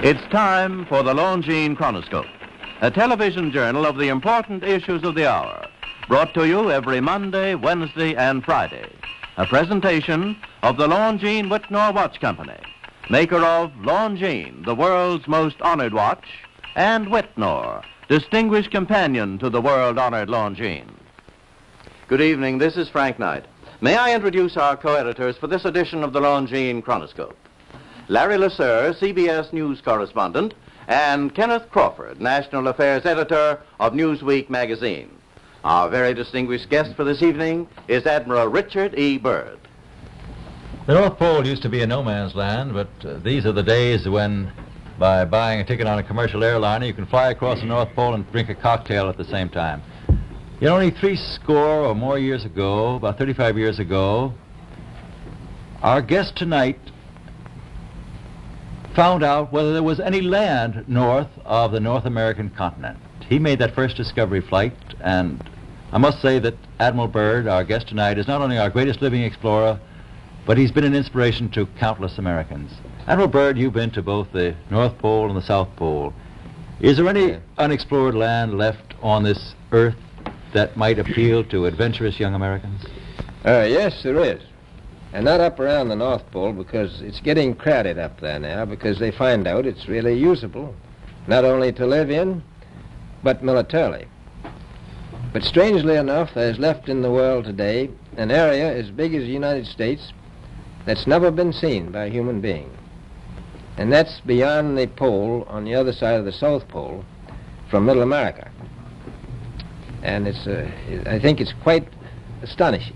It's time for the Longines Chronoscope, a television journal of the important issues of the hour, brought to you every Monday, Wednesday, and Friday. A presentation of the Longines Whitnor Watch Company, maker of Longines, the world's most honored watch, and Whitnor, distinguished companion to the world-honored Longines. Good evening, this is Frank Knight. May I introduce our co-editors for this edition of the Longines Chronoscope? Larry Lasser, CBS News correspondent, and Kenneth Crawford, National Affairs Editor of Newsweek magazine. Our very distinguished guest for this evening is Admiral Richard E. Byrd. The North Pole used to be a no-man's land, but these are the days when, by buying a ticket on a commercial airliner, you can fly across the North Pole and drink a cocktail at the same time. You know, only 60 or more years ago, about 35 years ago, our guest tonight found out whether there was any land north of the North American continent. He made that first discovery flight, and I must say that Admiral Byrd, our guest tonight, is not only our greatest living explorer, but he's been an inspiration to countless Americans. Admiral Byrd, you've been to both the North Pole and the South Pole. Is there any unexplored land left on this earth that might appeal to adventurous young Americans? Yes, there is. And not up around the North Pole, because it's getting crowded up there now, because they find out it's really usable, not only to live in, but militarily. But strangely enough, there's left in the world today an area as big as the United States that's never been seen by a human being. And that's beyond the pole on the other side of the South Pole from Middle America. And I think it's quite astonishing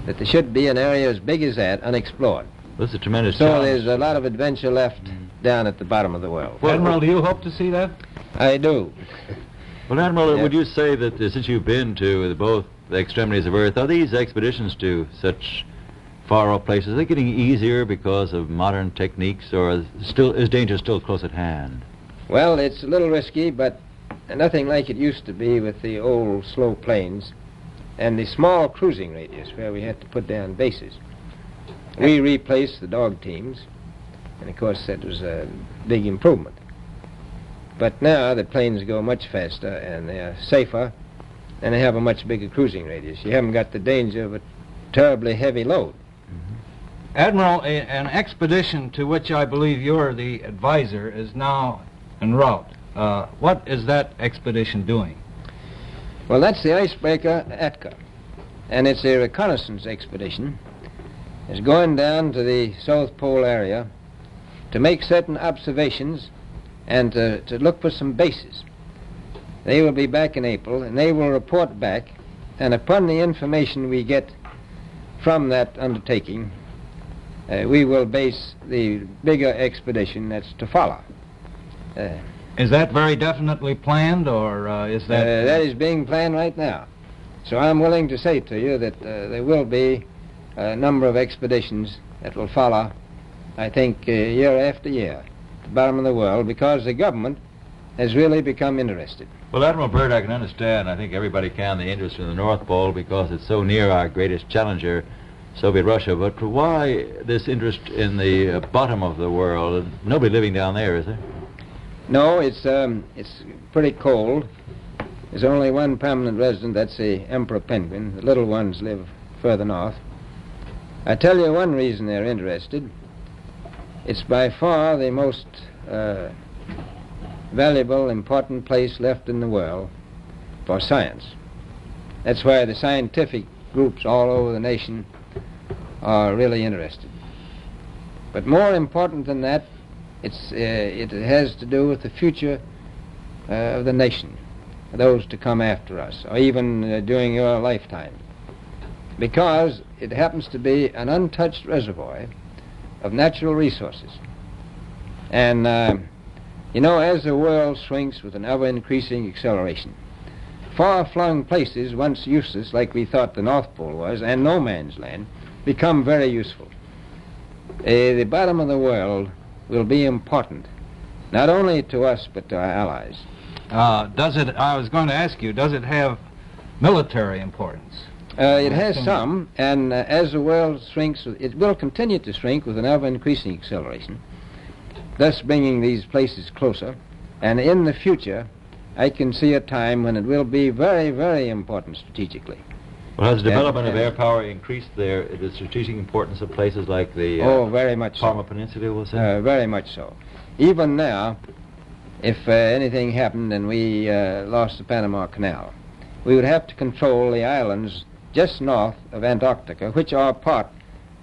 that there should be an area as big as that unexplored. This is a tremendous So challenge. there's a lot of adventure left down at the bottom of the world. Well, Admiral, do you hope to see that? I do. Well, Admiral, Yeah. would you say that since you've been to both the extremities of Earth, are these expeditions to such far-off places, are they getting easier because of modern techniques, or is danger still close at hand? Well, it's a little risky, but nothing like it used to be with the old slow planes and the small cruising radius where we had to put down bases. We replaced the dog teams, and of course that was a big improvement. But now the planes go much faster and they're safer, and they have a much bigger cruising radius. You haven't got the danger of a terribly heavy load. Admiral, an expedition to which I believe you're the advisor is now en route. What is that expedition doing? Well, that's the icebreaker Atka, and it's a reconnaissance expedition. It's going down to the South Pole area to make certain observations and to look for some bases. They will be back in April, and they will report back, and upon the information we get from that undertaking, we will base the bigger expedition that's to follow. Is that very definitely planned, or is that... That is being planned right now. So I'm willing to say to you that there will be a number of expeditions that will follow, I think, year after year, at the bottom of the world, because the government has really become interested. Well, Admiral Byrd, I can understand, I think everybody can, the interest in the North Pole because it's so near our greatest challenger, Soviet Russia, but why this interest in the bottom of the world? Nobody living down there, is there? No, it's pretty cold. There's only one permanent resident, that's the emperor penguin. The little ones live further north. I tell you one reason they're interested. It's by far the most valuable, important place left in the world for science. That's why the scientific groups all over the nation are really interested. But more important than that, it has to do with the future of the nation, those to come after us, or even during your lifetime, because it happens to be an untouched reservoir of natural resources. And, you know, as the world shrinks with an ever-increasing acceleration, far-flung places, once useless, like we thought the North Pole was, and no man's land, become very useful. The bottom of the world will be important, not only to us, but to our allies. I was going to ask you, does it have military importance? It has some, and as the world shrinks, it will continue to shrink with an ever-increasing acceleration. thus bringing these places closer. And in the future, I can see a time when it will be very, very important strategically. Well, has the development of air power increased the strategic importance of places like the very much Parma so. Peninsula, we'll say? Very much so. Even now, if anything happened and we lost the Panama Canal, we would have to control the islands just north of Antarctica, which are part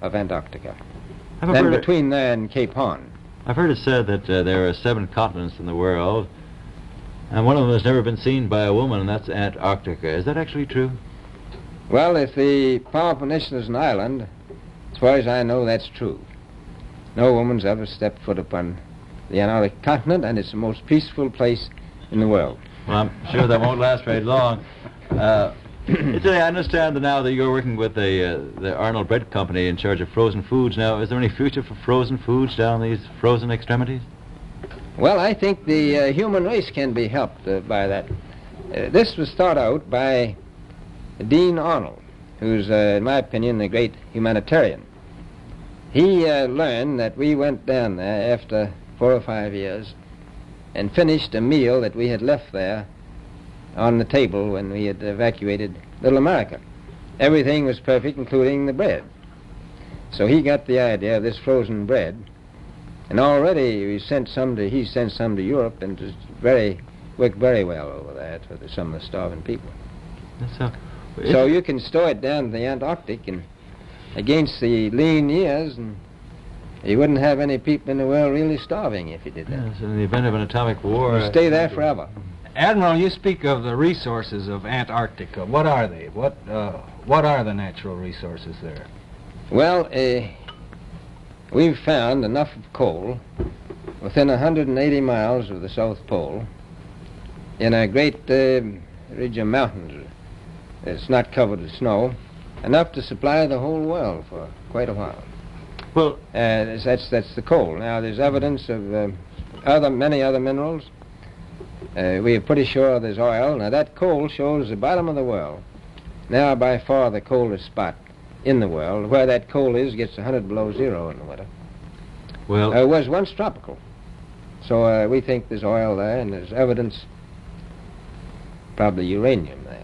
of Antarctica, and between there and Cape Horn. I've heard it said that there are 7 continents in the world, and one of them has never been seen by a woman, and that's Antarctica. Is that actually true? Well, if the Palm Peninsula is an island, as far as I know, that's true. No woman's ever stepped foot upon the Antarctic continent, and it's the most peaceful place in the world. Well, I'm sure that won't last very long. I understand that now that you're working with the Arnold Bread Company in charge of frozen foods. Now, is there any future for frozen foods down these frozen extremities? Well, I think the human race can be helped by that. This was thought out by Dean Arnold, who's, in my opinion, a great humanitarian. He learned that we went down there after 4 or 5 years and finished a meal that we had left there on the table when we had evacuated Little America. Everything was perfect, including the bread. So he got the idea of this frozen bread, and already he sent some to Europe, and it worked very well over there for some of the starving people. So you can store it down to the Antarctic, and against the lean years, and you wouldn't have any people in the world really starving if you did that. Yes, in the event of an atomic war... You'd stay there forever. Admiral, you speak of the resources of Antarctica. What are they? What are the natural resources there? Well, we've found enough of coal within 180 miles of the South Pole in a great ridge of mountains. It's not covered with snow, enough to supply the whole world for quite a while. Well, that's the coal. Now, there's evidence of many other minerals. We are pretty sure there's oil. Now, that coal shows the bottom of the world. Now, by far the coldest spot in the world. Where that coal is gets 100 below zero in the winter. Well, it was once tropical. So we think there's oil there, and there's evidence, probably uranium there.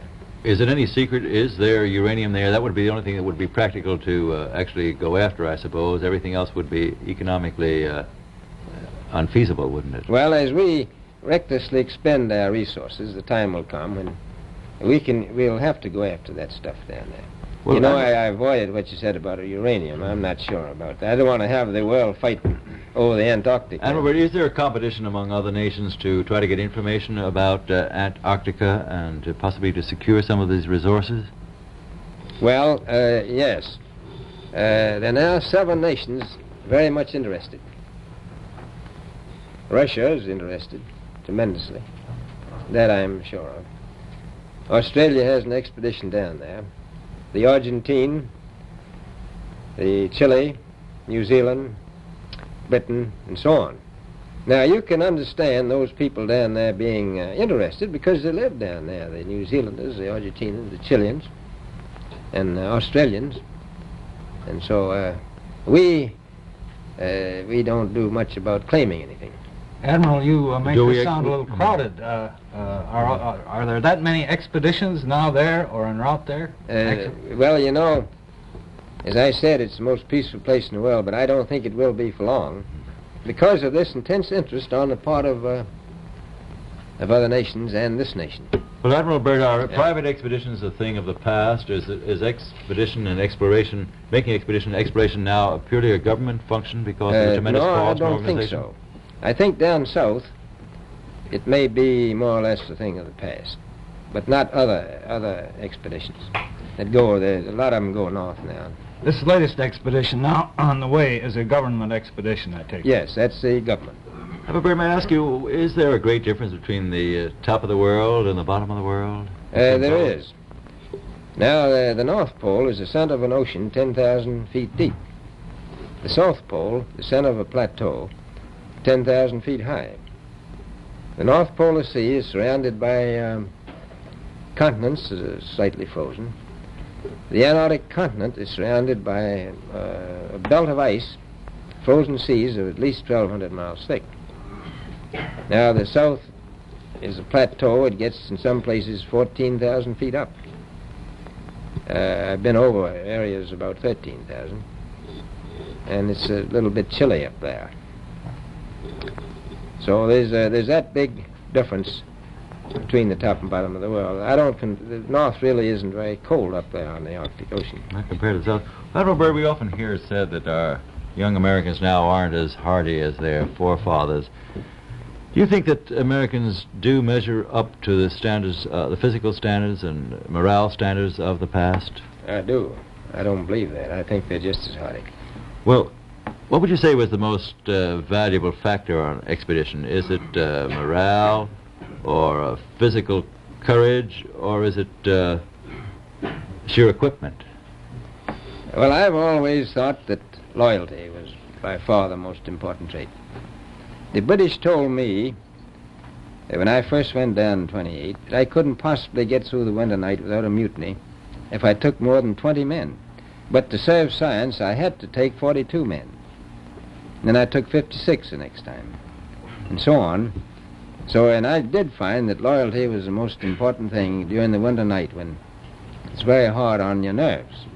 Is it any secret? Is there uranium there? That would be the only thing that would be practical to actually go after, I suppose. Everything else would be economically unfeasible, wouldn't it? Well, as we recklessly expend our resources, the time will come when we'll have to go after that stuff down there. Well, you know, I avoided what you said about uranium. I'm not sure about that. I don't want to have the world fighting over the Antarctic. And Robert, is there a competition among other nations to try to get information about Antarctica and possibly to secure some of these resources? Well, yes. There are now 7 nations very much interested. Russia is interested tremendously. That I'm sure of. Australia has an expedition down there. The Argentine, the Chile, New Zealand, Britain, and so on. Now, you can understand those people down there being interested because they live down there, the New Zealanders, the Argentinians, the Chileans, and the Australians. And so we don't do much about claiming anything. Admiral, you make this sound a little crowded. Are there that many expeditions now there or en route there? Well, you know, as I said, it's the most peaceful place in the world, but I don't think it will be for long because of this intense interest on the part of other nations and this nation. Well, Admiral Byrd, are private expeditions a thing of the past? Is expedition and exploration, making expedition and exploration now purely a government function because of the tremendous cost and organization? No, I don't think so. I think down south it may be more or less a thing of the past, but not other expeditions that go there. A lot of them go north now. This latest expedition now on the way is a government expedition, I take it. Yes, that's the government. Admiral, may I ask you, is there a great difference between the top of the world and the bottom of the world? There is. Now, the North Pole is the center of an ocean 10,000 feet deep. The South Pole, the center of a plateau, 10,000 feet high. The North Polar Sea is surrounded by continents slightly frozen. The Antarctic continent is surrounded by a belt of ice frozen seas of at least 1,200 miles thick. Now, the south is a plateau. It gets, in some places, 14,000 feet up. I've been over areas about 13,000, and it's a little bit chilly up there. So there's that big difference between the top and bottom of the world. The north really isn't very cold up there on the Arctic Ocean. Not compared to the south. Admiral Byrd, we often hear it said that our young Americans now aren't as hardy as their forefathers. Do you think that Americans do measure up to the standards, the physical standards and morale standards of the past? I do. I don't believe that. I think they're just as hardy. Well, what would you say was the most valuable factor on an expedition? Is it morale, or physical courage, or is it sheer equipment? Well, I've always thought that loyalty was by far the most important trait. The British told me that when I first went down in 28, that I couldn't possibly get through the winter night without a mutiny if I took more than 20 men. But to serve science, I had to take 42 men. And then I took 56 the next time, and so on. And I did find that loyalty was the most important thing during the winter night when it's very hard on your nerves.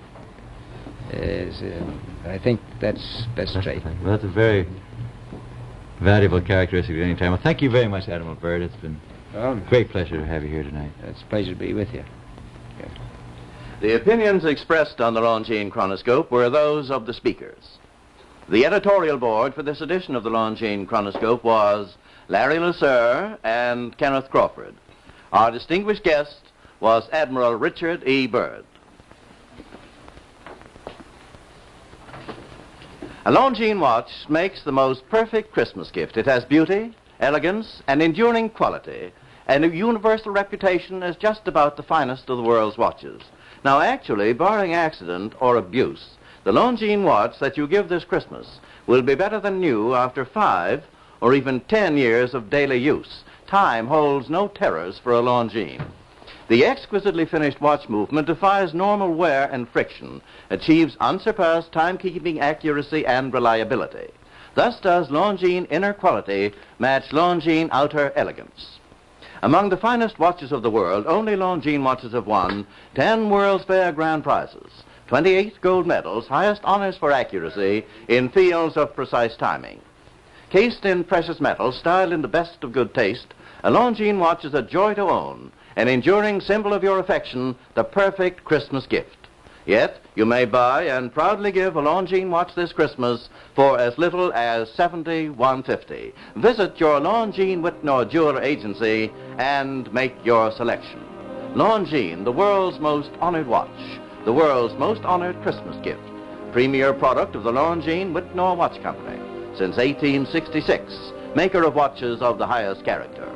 I think that's best trait. Well, that's a very valuable characteristic at any time. Well, thank you very much, Admiral Byrd. It's been a great pleasure to have you here tonight. It's a pleasure to be with you. Yeah. The opinions expressed on the Longines Chronoscope were those of the speakers. The editorial board for this edition of the Longines Chronoscope was Larry Lasser and Kenneth Crawford. Our distinguished guest was Admiral Richard E. Byrd. A Longines watch makes the most perfect Christmas gift. It has beauty, elegance, and enduring quality, and a universal reputation as just about the finest of the world's watches. Now, actually, barring accident or abuse, the Longines watch that you give this Christmas will be better than new after 5 or even 10 years of daily use. Time holds no terrors for a Longines. The exquisitely finished watch movement defies normal wear and friction, achieves unsurpassed timekeeping accuracy and reliability. Thus does Longines inner quality match Longines outer elegance. Among the finest watches of the world, only Longines watches have won 10 World's Fair grand prizes, 28 gold medals, highest honors for accuracy in fields of precise timing. Cased in precious metals, styled in the best of good taste, a Longines watch is a joy to own, an enduring symbol of your affection, the perfect Christmas gift. Yet, you may buy and proudly give a Longines watch this Christmas for as little as $71.50. Visit your Longines Whitnor Jeweler Agency and make your selection. Longines, the world's most honored watch, the world's most honored Christmas gift. Premier product of the Longines Whitnor Watch Company. Since 1866, maker of watches of the highest character.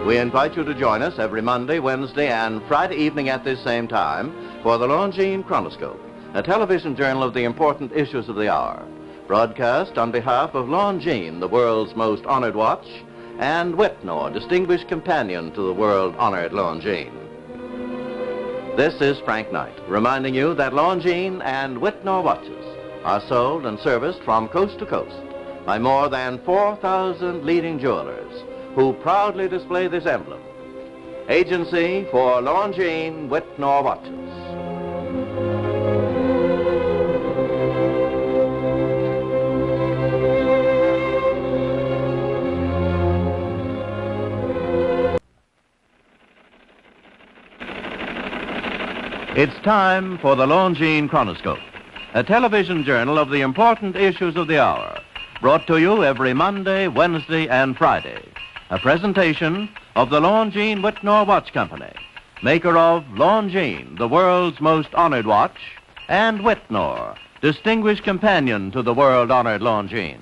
We invite you to join us every Monday, Wednesday, and Friday evening at this same time for the Longines Chronoscope, a television journal of the important issues of the hour, broadcast on behalf of Longines, the world's most honored watch, and Whitnor, distinguished companion to the world-honored Longines. This is Frank Knight, reminding you that Longines and Whitnor watches are sold and serviced from coast to coast by more than 4,000 leading jewelers who proudly display this emblem. Agency for Longines Whitnor watches. It's time for the Longines Chronoscope, a television journal of the important issues of the hour, brought to you every Monday, Wednesday, and Friday. A presentation of the Longines Whitnor Watch Company, maker of Longines, the world's most honored watch, and Whitnor, distinguished companion to the world-honored Longines.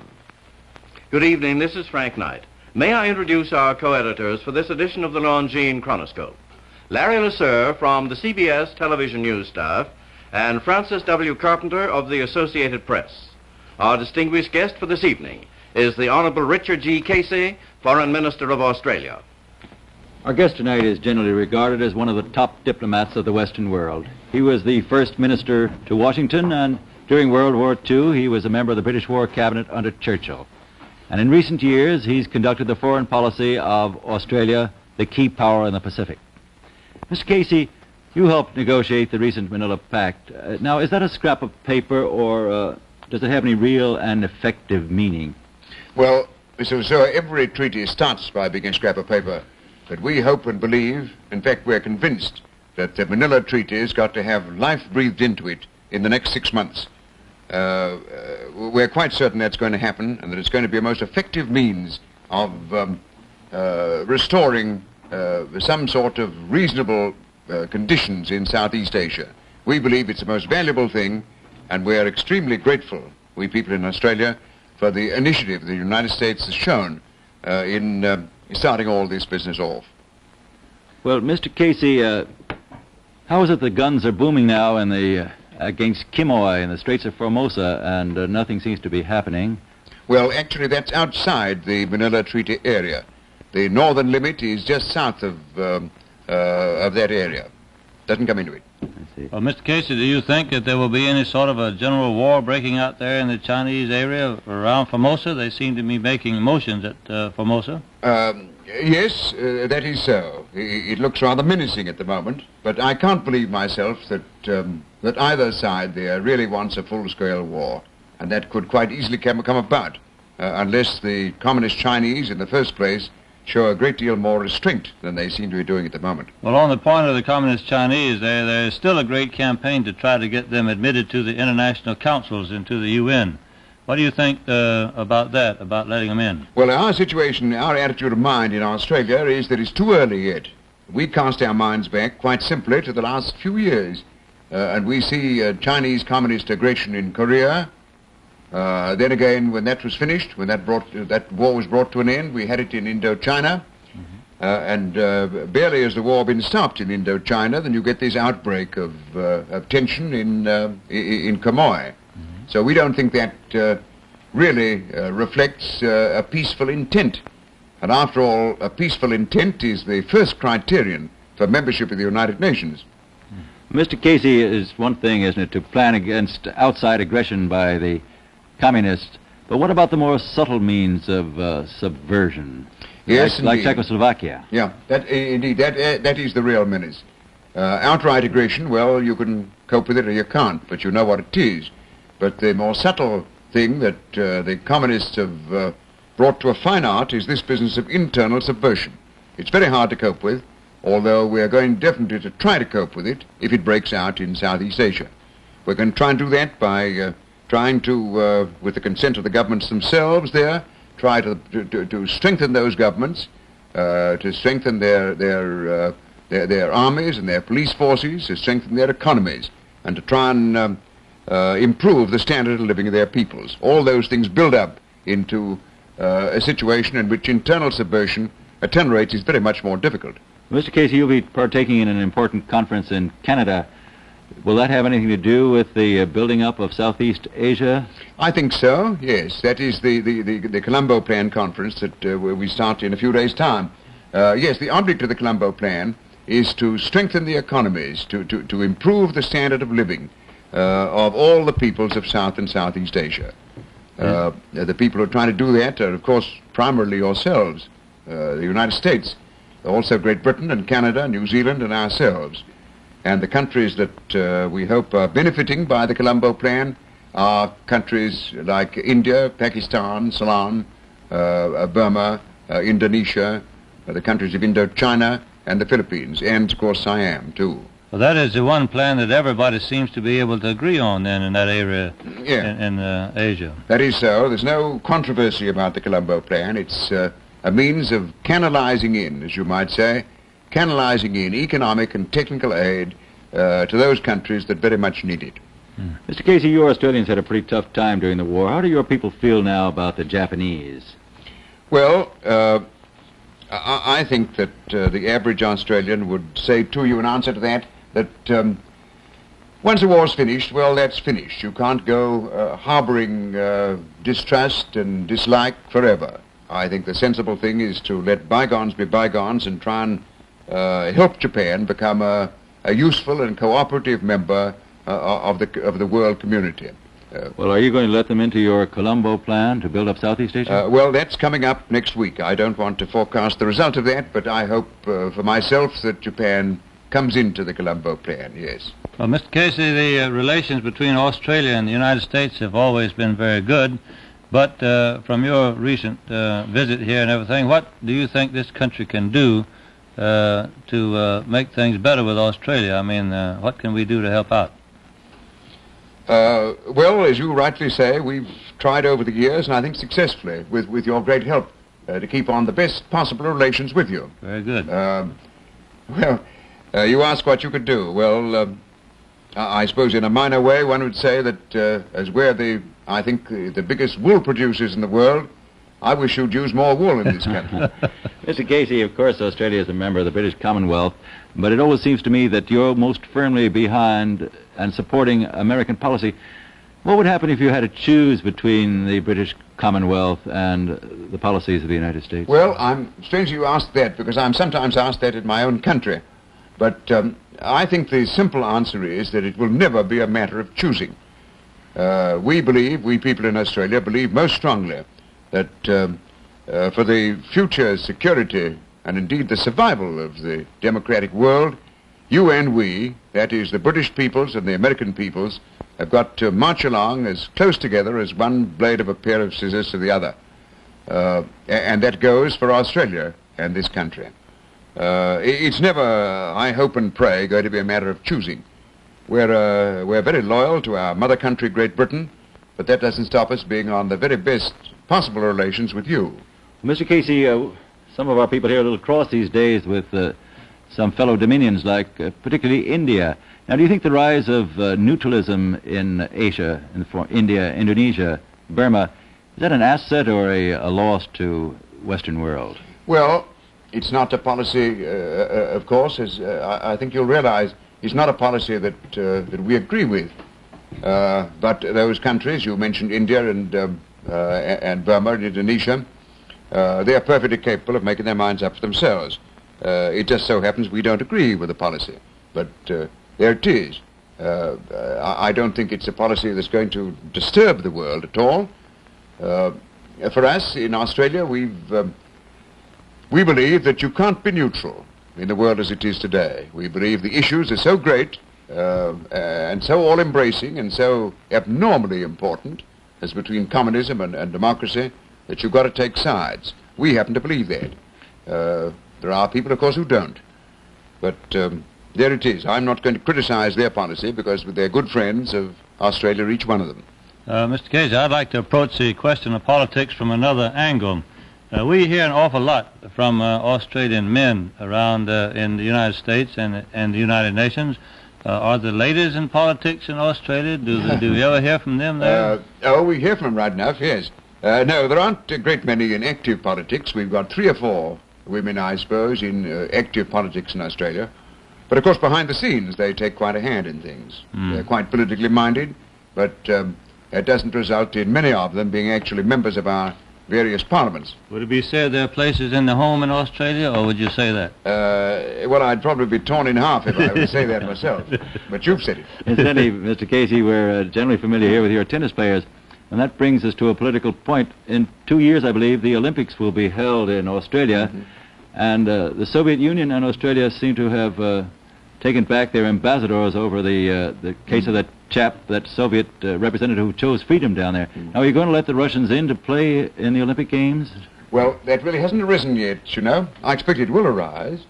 Good evening, this is Frank Knight. May I introduce our co-editors for this edition of the Longines Chronoscope? Larry Lasser from the CBS television news staff, and Francis W. Carpenter of the Associated Press. Our distinguished guest for this evening is the Honourable Richard G. Casey, Foreign Minister of Australia. Our guest tonight is generally regarded as one of the top diplomats of the Western world. He was the first minister to Washington, and during World War II, he was a member of the British War Cabinet under Churchill. And in recent years, he's conducted the foreign policy of Australia, the key power in the Pacific. Mr. Casey, you helped negotiate the recent Manila Pact. Now, is that a scrap of paper, or does it have any real and effective meaning? Well, Mr. Rousseau, every treaty starts by being a scrap of paper. But we hope and believe, in fact we're convinced, that the Manila Treaty has got to have life breathed into it in the next 6 months. We're quite certain that's going to happen, and that it's going to be a most effective means of restoring some sort of reasonable conditions in Southeast Asia. We believe it's the most valuable thing, and we're extremely grateful, we people in Australia, for the initiative the United States has shown in starting all this business off. Well, Mr. Casey, how is it the guns are booming now in against Quemoy in the Straits of Formosa, and nothing seems to be happening? Well, actually, that's outside the Manila Treaty area. The northern limit is just south of that area. Doesn't come into it. Well, Mr. Casey, do you think that there will be any sort of a general war breaking out there in the Chinese area around Formosa? They seem to be making motions at Formosa. Yes, that is so. It looks rather menacing at the moment, but I can't believe myself that that either side there really wants a full-scale war, and that could quite easily come about, unless the Communist Chinese, in the first place, show a great deal more restraint than they seem to be doing at the moment. Well, on the point of the Communist Chinese, there is still a great campaign to try to get them admitted to the international councils and to the UN. What do you think about that, about letting them in? Well, our situation, our attitude of mind in Australia is that it's too early yet. We cast our minds back quite simply to the last few years, and we see Chinese communist aggression in Korea. Then again, when that was finished, when that war was brought to an end, we had it in Indochina. And barely has the war been stopped in Indochina, then you get this outbreak of tension in Quemoy. So we don't think that really reflects a peaceful intent. And after all, a peaceful intent is the first criterion for membership of the United Nations. Mr. Casey, is one thing, isn't it, to plan against outside aggression by the communists, but what about the more subtle means of subversion? Yes, like Czechoslovakia. Yeah, that is the real menace. Outright aggression, well, you can cope with it or you can't, but you know what it is. But the more subtle thing that the communists have brought to a fine art is this business of internal subversion. It's very hard to cope with, although we are going definitely to try to cope with it if it breaks out in Southeast Asia. We're going to try and do that by trying to, with the consent of the governments themselves there, try to strengthen those governments, to strengthen their armies and their police forces, to strengthen their economies, and to try and improve the standard of living of their peoples. All those things build up into a situation in which internal subversion at 10 rates is very much more difficult. Mr. Casey, you'll be partaking in an important conference in Canada. Will that have anything to do with the building up of Southeast Asia? I think so, yes. That is the Colombo Plan conference that we start in a few days' time. Yes, the object of the Colombo Plan is to strengthen the economies, to improve the standard of living of all the peoples of South and Southeast Asia. The people who are trying to do that are, of course, primarily yourselves, the United States, also Great Britain and Canada, New Zealand and ourselves. And the countries that we hope are benefiting by the Colombo Plan are countries like India, Pakistan, Ceylon, Burma, Indonesia, the countries of Indochina and the Philippines, and of course Siam too. Well, that is the one plan that everybody seems to be able to agree on then in that area, in Asia. That is so. There's no controversy about the Colombo Plan. It's a means of canalizing in, as you might say, canalizing in economic and technical aid to those countries that very much need it. Mr. Casey, you Australians had a pretty tough time during the war. How do your people feel now about the Japanese? Well, I think that the average Australian would say to you in answer to that Once the war's finished, well, that's finished. You can't go harboring distrust and dislike forever. I think the sensible thing is to let bygones be bygones and try and help Japan become a useful and cooperative member of the world community. Well, are you going to let them into your Colombo plan to build up Southeast Asia? Well, that's coming up next week. I don't want to forecast the result of that, but I hope for myself that Japan comes into the Colombo plan, yes. Well, Mr. Casey, the relations between Australia and the United States have always been very good, but from your recent visit here and everything, what do you think this country can do to make things better with Australia? I mean, what can we do to help out? Well, as you rightly say, we've tried over the years, and I think successfully, with your great help, to keep on the best possible relations with you. Very good. Well, you ask what you could do. Well, I suppose in a minor way one would say that as we're I think, the biggest wool producers in the world, I wish you'd use more wool in this country. Mr. Casey, of course, Australia is a member of the British Commonwealth, but it always seems to me that you're most firmly behind and supporting American policy. What would happen if you had to choose between the British Commonwealth and the policies of the United States? Well, I'm strange you asked that, because I'm sometimes asked that in my own country. But I think the simple answer is that it will never be a matter of choosing. We people in Australia believe most strongly that for the future security and indeed the survival of the democratic world, you and we, that is the British peoples and the American peoples, have got to march along as close together as one blade of a pair of scissors to the other. And that goes for Australia and this country. It's never, I hope and pray, going to be a matter of choosing. We're very loyal to our mother country, Great Britain, but that doesn't stop us being on the very best possible relations with you. Mr. Casey, some of our people here are a little cross these days with some fellow dominions, like particularly India. Now, do you think the rise of neutralism in Asia, India, Indonesia, Burma, is that an asset or a loss to Western world? Well, it's not a policy, of course, as I think you'll realize, it's not a policy that we agree with. But those countries, you mentioned India and Burma and Indonesia, they are perfectly capable of making their minds up for themselves. It just so happens we don't agree with the policy, but there it is. I don't think it's a policy that's going to disturb the world at all. For us in Australia, we believe that you can't be neutral in the world as it is today. We believe the issues are so great and so all-embracing and so abnormally important as between communism and democracy that you've got to take sides. We happen to believe that. There are people, of course, who don't. But there it is. I'm not going to criticize their policy because they're good friends of Australia, each one of them. Mr. Casey, I'd like to approach the question of politics from another angle. We hear an awful lot from Australian men around in the United States and the United Nations. Are the ladies in politics in Australia? Do you ever hear from them there? We hear from them right enough, yes. No, there aren't a great many in active politics. We've got 3 or 4 women, I suppose, in active politics in Australia. But, of course, behind the scenes, they take quite a hand in things. They're quite politically minded, but it doesn't result in many of them being actually members of our various parliaments. Would it be said there are places in the home in Australia, or would you say that? Well, I'd probably be torn in half if I were to say that myself. But you've said it. Incidentally, Mr. Casey, we're generally familiar here with your tennis players, and that brings us to a political point. In 2 years, I believe, the Olympics will be held in Australia, and the Soviet Union and Australia seem to have taken back their ambassadors over the case of that Soviet representative who chose freedom down there. Now, are you going to let the Russians in to play in the Olympic Games? Well, that really hasn't arisen yet, you know. I expect it will arise.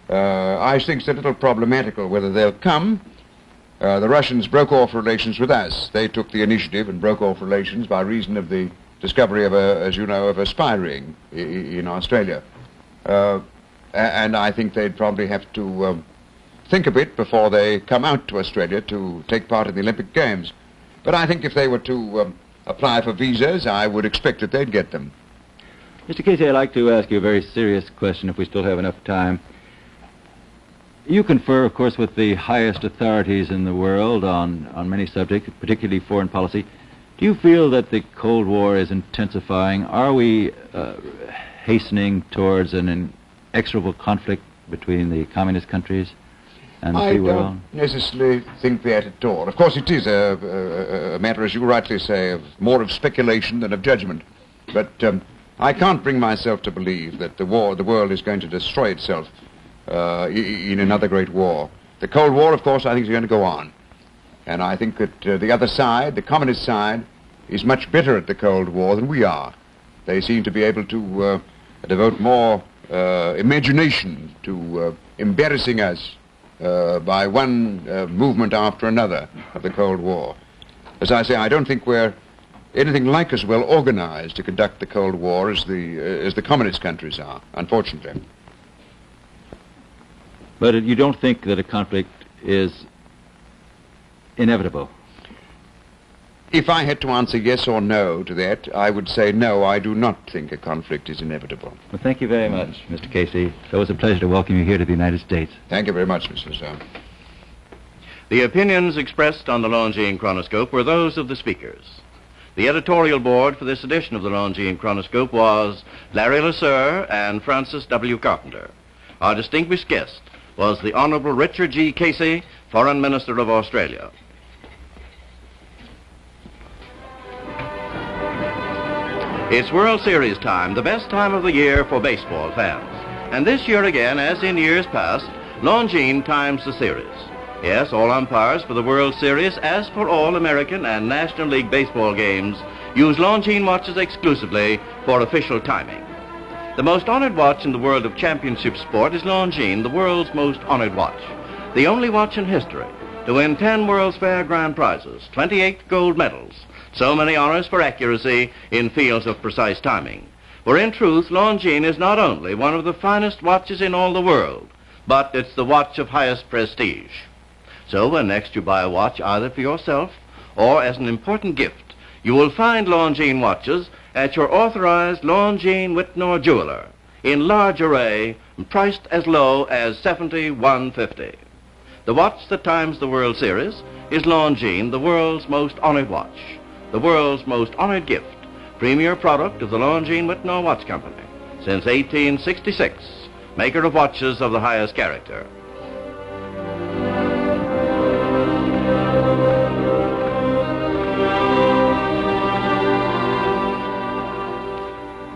I think it's a little problematical whether they'll come. The Russians broke off relations with us. They took the initiative and broke off relations by reason of the discovery of as you know, of a spy ring in Australia. And I think they'd probably have to think a bit before they come out to Australia to take part in the Olympic Games. But I think if they were to apply for visas, I would expect that they'd get them. Mr. Casey, I'd like to ask you a very serious question if we still have enough time. You confer, of course, with the highest authorities in the world on many subjects, particularly foreign policy. Do you feel that the Cold War is intensifying? Are we hastening towards an inexorable conflict between the communist countries and the free world? I don't necessarily think that at all. Of course, it is a matter, as you rightly say, of more of speculation than of judgment. But I can't bring myself to believe that the world is going to destroy itself in another great war. The Cold War, of course, I think is going to go on. And I think that the other side, the communist side, is much better at the Cold War than we are. They seem to be able to devote more imagination to embarrassing us by one movement after another of the Cold War. As I say, I don't think we're anything like as well organized to conduct the Cold War as the communist countries are, unfortunately. But you don't think that a conflict is inevitable? If I had to answer yes or no to that, I would say no, I do not think a conflict is inevitable. Well, thank you very much, Mr. Casey. It was a pleasure to welcome you here to the United States. Thank you very much, Mr. Sir. The opinions expressed on the Longines Chronoscope were those of the speakers. The editorial board for this edition of the Longines Chronoscope was Larry LeSueur and Francis W. Carpenter. Our distinguished guest was the Honorable Richard G. Casey, Foreign Minister of Australia. It's World Series time, the best time of the year for baseball fans. And this year again, as in years past, Longines times the series. Yes, all umpires for the World Series, as for all American and National League baseball games, use Longines watches exclusively for official timing. The most honored watch in the world of championship sport is Longines, the world's most honored watch. The only watch in history to win 10 World's Fair grand prizes, 28 gold medals, so many honors for accuracy in fields of precise timing. For in truth, Longines is not only one of the finest watches in all the world, but it's the watch of highest prestige. So when next you buy a watch either for yourself or as an important gift, you will find Longines watches at your authorized Longines Whitnor jeweler in large array and priced as low as $71.50. The watch that times the World Series is Longines, the world's most honored watch, the world's most honored gift, premier product of the Longines Whitnor Watch Company since 1866, maker of watches of the highest character.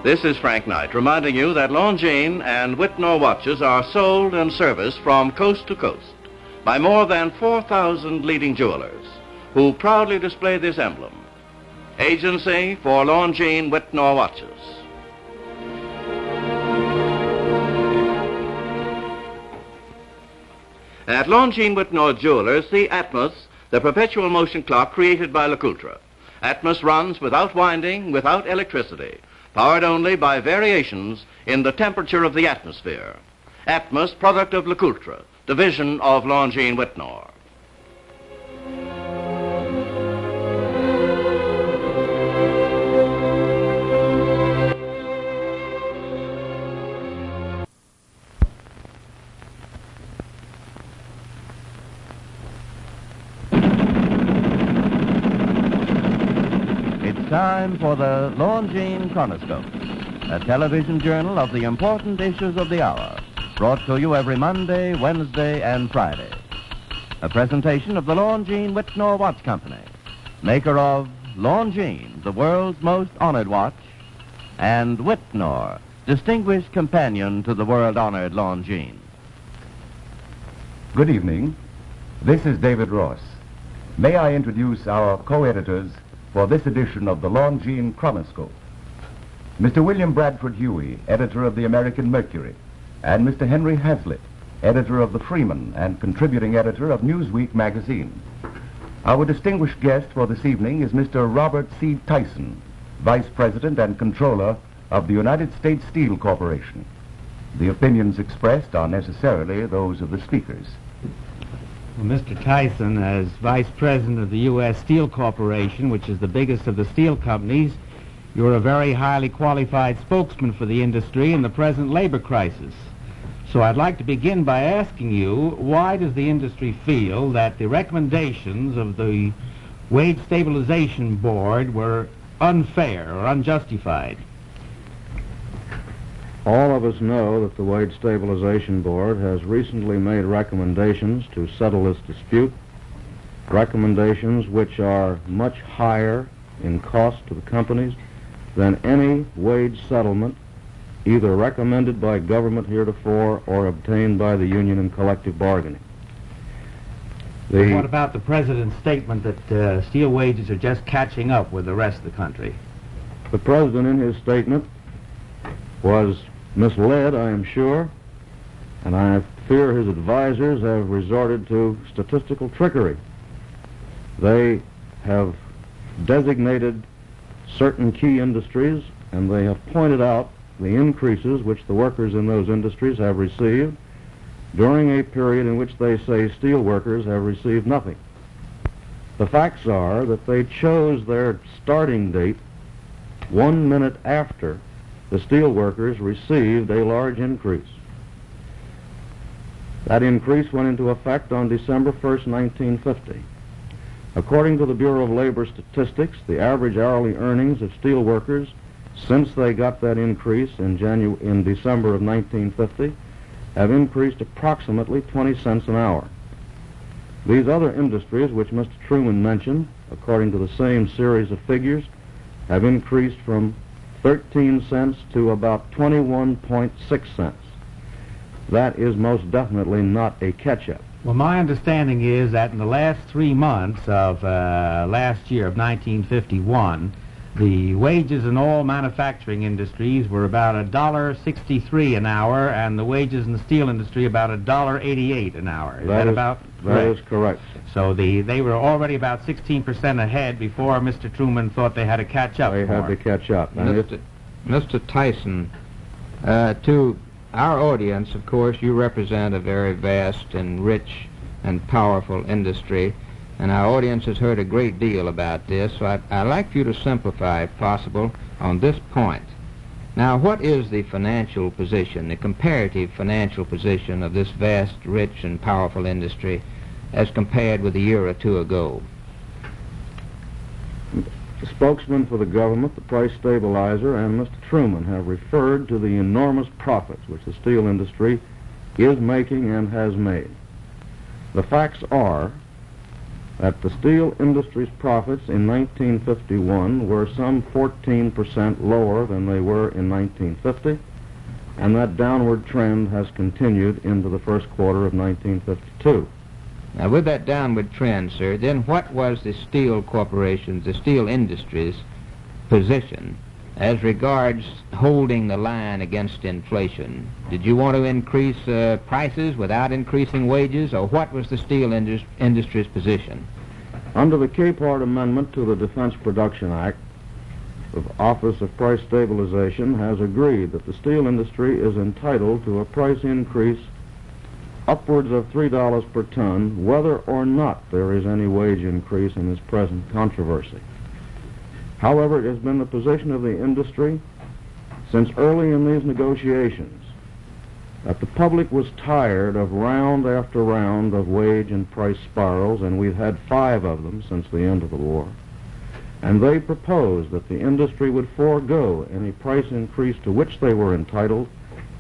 This is Frank Knight reminding you that Longines and Whitnor watches are sold and serviced from coast to coast by more than 4,000 leading jewelers who proudly display this emblem. Agency for Longines Whitnor watches. At Longines Whitnor Jewelers, see Atmos, the perpetual motion clock created by LeCoultre. Atmos runs without winding, without electricity, powered only by variations in the temperature of the atmosphere. Atmos, product of LeCoultre, division of Longines Whitnor. It's time for the Longines Chronoscope, a television journal of the important issues of the hour, brought to you every Monday, Wednesday, and Friday. A presentation of the Longines Whitnor Watch Company, maker of Longines, the world's most honored watch, and Whitnor, distinguished companion to the world-honored Longines. Good evening. This is David Ross. May I introduce our co-editors for this edition of the Longines Chronoscope. Mr. William Bradford Huey, editor of the American Mercury, and Mr. Henry Hazlitt, editor of the Freeman and contributing editor of Newsweek magazine. Our distinguished guest for this evening is Mr. Robert C. Tyson, Vice President and Controller of the United States Steel Corporation. The opinions expressed are necessarily those of the speakers. Well, Mr. Tyson, as Vice President of the U.S. Steel Corporation, which is the biggest of the steel companies, you're a very highly qualified spokesman for the industry in the present labor crisis. So I'd like to begin by asking you, why does the industry feel that the recommendations of the Wage Stabilization Board were unfair or unjustified? All of us know that the Wage Stabilization Board has recently made recommendations to settle this dispute, recommendations which are much higher in cost to the companies than any wage settlement either recommended by government heretofore or obtained by the union in collective bargaining. What about the President's statement that steel wages are just catching up with the rest of the country? The President in his statement was misled, I am sure, and I fear his advisors have resorted to statistical trickery. They have designated certain key industries, and they have pointed out the increases which the workers in those industries have received during a period in which they say steel workers have received nothing. The facts are that they chose their starting date 1 minute after the steel workers received a large increase. That increase went into effect on December 1st, 1950. According to the Bureau of Labor Statistics, the average hourly earnings of steel workers since they got that increase in December of 1950 have increased approximately 20 cents an hour. These other industries, which Mr. Truman mentioned, according to the same series of figures, have increased from 13 cents to about 21.6 cents. That is most definitely not a catch-up. Well, my understanding is that in the last 3 months of last year, of 1951, the wages in all manufacturing industries were about $1.63 an hour, and the wages in the steel industry about $1.88 an hour. Is that about correct? That is correct. So they were already about 16% ahead before Mr. Truman thought they had to catch up. They had to catch up. Mr. Tyson, to our audience, of course, you represent a very vast and rich and powerful industry, and our audience has heard a great deal about this, so I'd like for you to simplify, if possible, on this point. Now, what is the financial position, the comparative financial position of this vast, rich, and powerful industry as compared with a year or two ago? The spokesman for the government, the price stabilizer, and Mr. Truman have referred to the enormous profits which the steel industry is making and has made. The facts are that the steel industry's profits in 1951 were some 14% lower than they were in 1950, and that downward trend has continued into the first quarter of 1952. Now, with that downward trend, sir, then what was the steel corporation's, the steel industry's position as regards holding the line against inflation? Did you want to increase prices without increasing wages, or what was the steel industry's position? Under the Capehart Amendment to the Defense Production Act, the Office of Price Stabilization has agreed that the steel industry is entitled to a price increase upwards of $3 per ton, whether or not there is any wage increase in this present controversy. However, it has been the position of the industry since early in these negotiations that the public was tired of round after round of wage and price spirals, and we've had 5 of them since the end of the war. And they proposed that the industry would forego any price increase to which they were entitled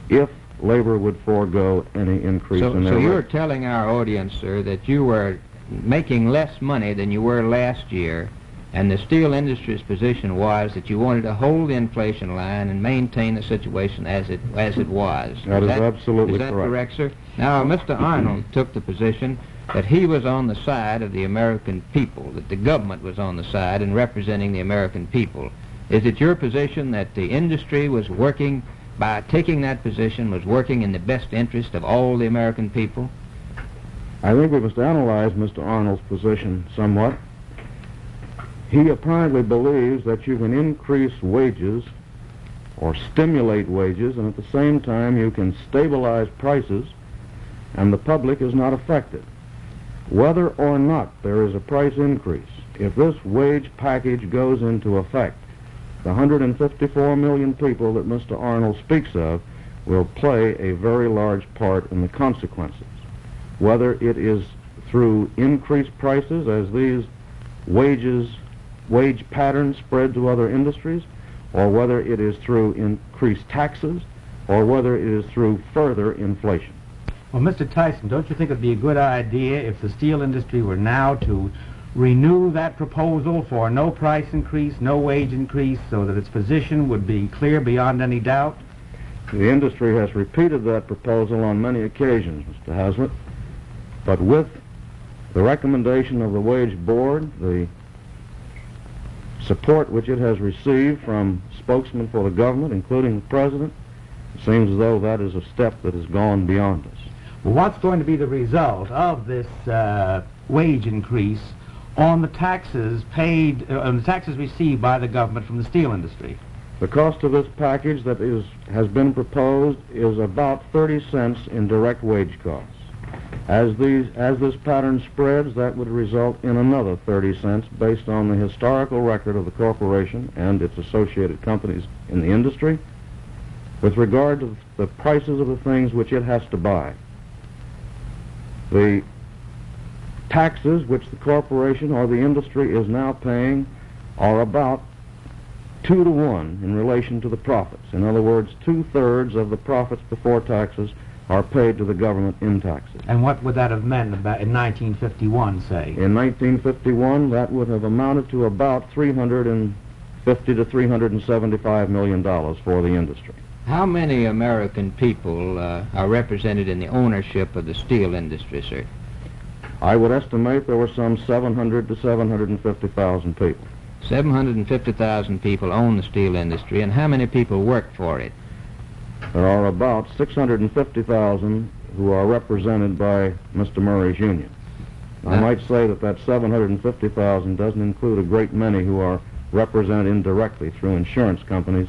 if labor would forego any increase in their So you're rate. telling our audience, sir, that you were making less money than you were last year, and the steel industry's position was that you wanted to hold the inflation line and maintain the situation as it was. That is absolutely correct. Is that correct. correct, sir? Now, Mr. Arnold took the position that he was on the side of the American people, that the government was on the side and representing the American people. Is it your position that the industry was working, by taking that position, was working in the best interest of all the American people? I think we must analyze Mr. Arnold's position somewhat. He apparently believes that you can increase wages or stimulate wages, and at the same time you can stabilize prices, and the public is not affected. Whether or not there is a price increase, if this wage package goes into effect, the 154 million people that Mr. Arnold speaks of will play a very large part in the consequences. Whether it is through increased prices as these wage patterns spread to other industries, or whether it is through increased taxes, or whether it is through further inflation. Well, Mr. Tyson, don't you think it would be a good idea if the steel industry were now to renew that proposal for no price increase, no wage increase, so that its position would be clear beyond any doubt? The industry has repeated that proposal on many occasions, Mr. Hazlitt, but with the recommendation of the Wage Board, the support which it has received from spokesmen for the government, including the President, it seems as though that is a step that has gone beyond us. Well, what's going to be the result of this wage increase on the taxes paid, on the taxes received by the government from the steel industry? The cost of this package that has been proposed is about 30 cents in direct wage costs. As this pattern spreads, that would result in another 30 cents based on the historical record of the corporation and its associated companies in the industry with regard to the prices of the things which it has to buy. The taxes which the corporation or the industry is now paying are about 2 to 1 in relation to the profits. In other words, 2/3 of the profits before taxes are paid to the government in taxes. And what would that have meant about in 1951, say? In 1951, that would have amounted to about $350 to $375 million for the industry. How many American people are represented in the ownership of the steel industry, sir? I would estimate there were some 700 to 750,000 people. 750,000 people own the steel industry, and how many people work for it? There are about 650,000 who are represented by Mr. Murray's union. I might say that 750,000 doesn't include a great many who are represented indirectly through insurance companies,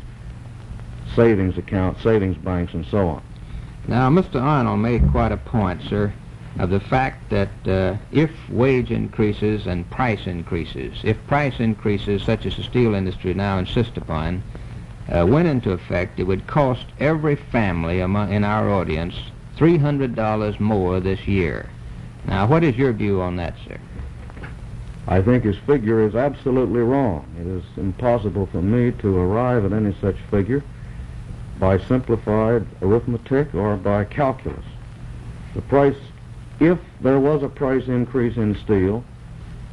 savings accounts, savings banks, and so on. Now, Mr. Arnold made quite a point, sir, of the fact that if wage increases and price increases, if price increases such as the steel industry now insist upon, went into effect, it would cost every family in our audience $300 more this year. Now, what is your view on that, sir? I think his figure is absolutely wrong. It is impossible for me to arrive at any such figure by simplified arithmetic or by calculus. The price, if there was a price increase in steel,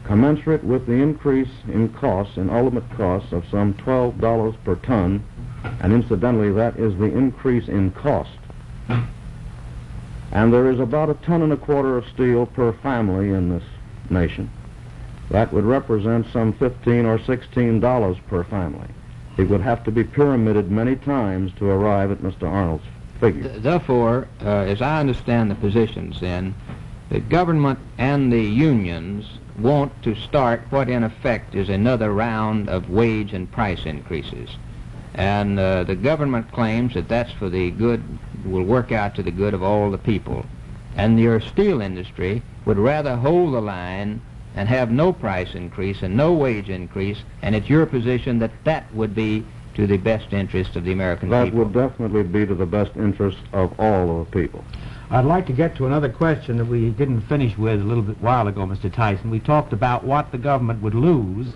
commensurate with the increase in costs, in ultimate costs of some $12 per ton, and incidentally that is the increase in cost. And there is about 1.25 tons of steel per family in this nation. That would represent some $15 or $16 per family. It would have to be pyramided many times to arrive at Mr. Arnold's figure. Therefore, as I understand the positions then, the government and the unions want to start what in effect is another round of wage and price increases. And the government claims that that's for the good, will work out to the good of all the people. And your steel industry would rather hold the line and have no price increase and no wage increase, and it's your position that that would be to the best interest of the American people. That would definitely be to the best interest of all of the people. I'd like to get to another question that we didn't finish with a little bit while ago, Mr. Tyson. We talked about what the government would lose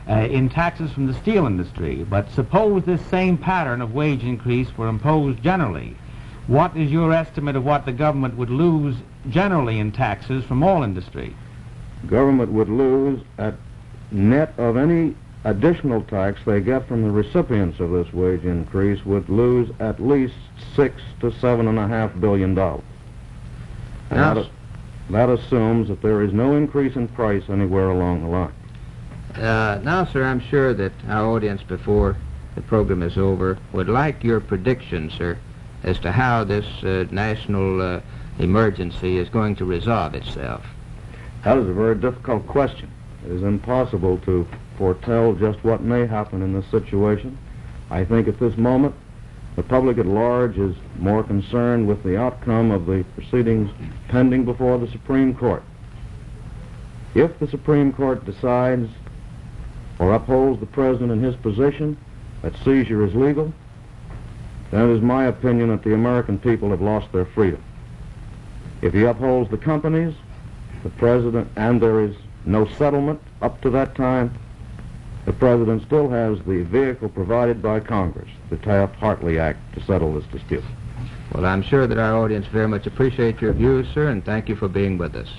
in taxes from the steel industry, but suppose this same pattern of wage increase were imposed generally. What is your estimate of what the government would lose generally in taxes from all industry? Government would lose at net of any additional tax they get from the recipients of this wage increase, would lose at least $6 to $7.5 billion. And that assumes that there is no increase in price anywhere along the line. Now, sir, I'm sure that our audience before the program is over would like your prediction, sir, as to how this national emergency is going to resolve itself. That is a very difficult question. It is impossible to foretell just what may happen in this situation. I think at this moment the public at large is more concerned with the outcome of the proceedings pending before the Supreme Court. If the Supreme Court decides or upholds the President in his position that seizure is legal, then it is my opinion that the American people have lost their freedom. If he upholds the companies, the president, and there is no settlement up to that time, the president still has the vehicle provided by Congress, the Taft-Hartley Act, to settle this dispute. Well, I'm sure that our audience very much appreciate your views, sir, and thank you for being with us.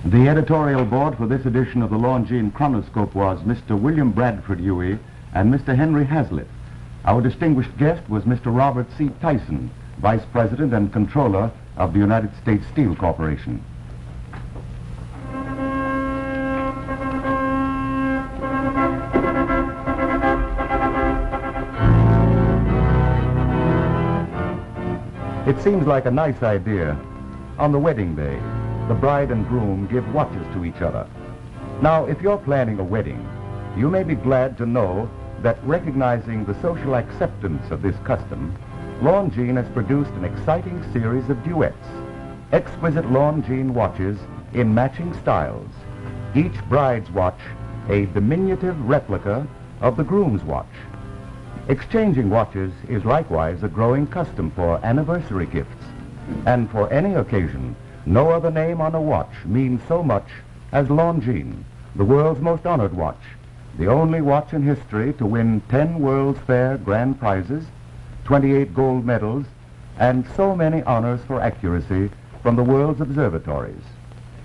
The editorial board for this edition of the Longines Chronoscope was Mr. William Bradford Huey and Mr. Henry Hazlitt. Our distinguished guest was Mr. Robert C. Tyson, Vice President and Controller of the United States Steel Corporation. It seems like a nice idea. On the wedding day, the bride and groom give watches to each other. Now, if you're planning a wedding, you may be glad to know that recognizing the social acceptance of this custom, Longines has produced an exciting series of duets, exquisite Longines watches in matching styles, each bride's watch a diminutive replica of the groom's watch. Exchanging watches is likewise a growing custom for anniversary gifts, and for any occasion, no other name on a watch means so much as Longines, the world's most honored watch, the only watch in history to win 10 World's Fair grand prizes, 28 gold medals, and so many honors for accuracy from the world's observatories.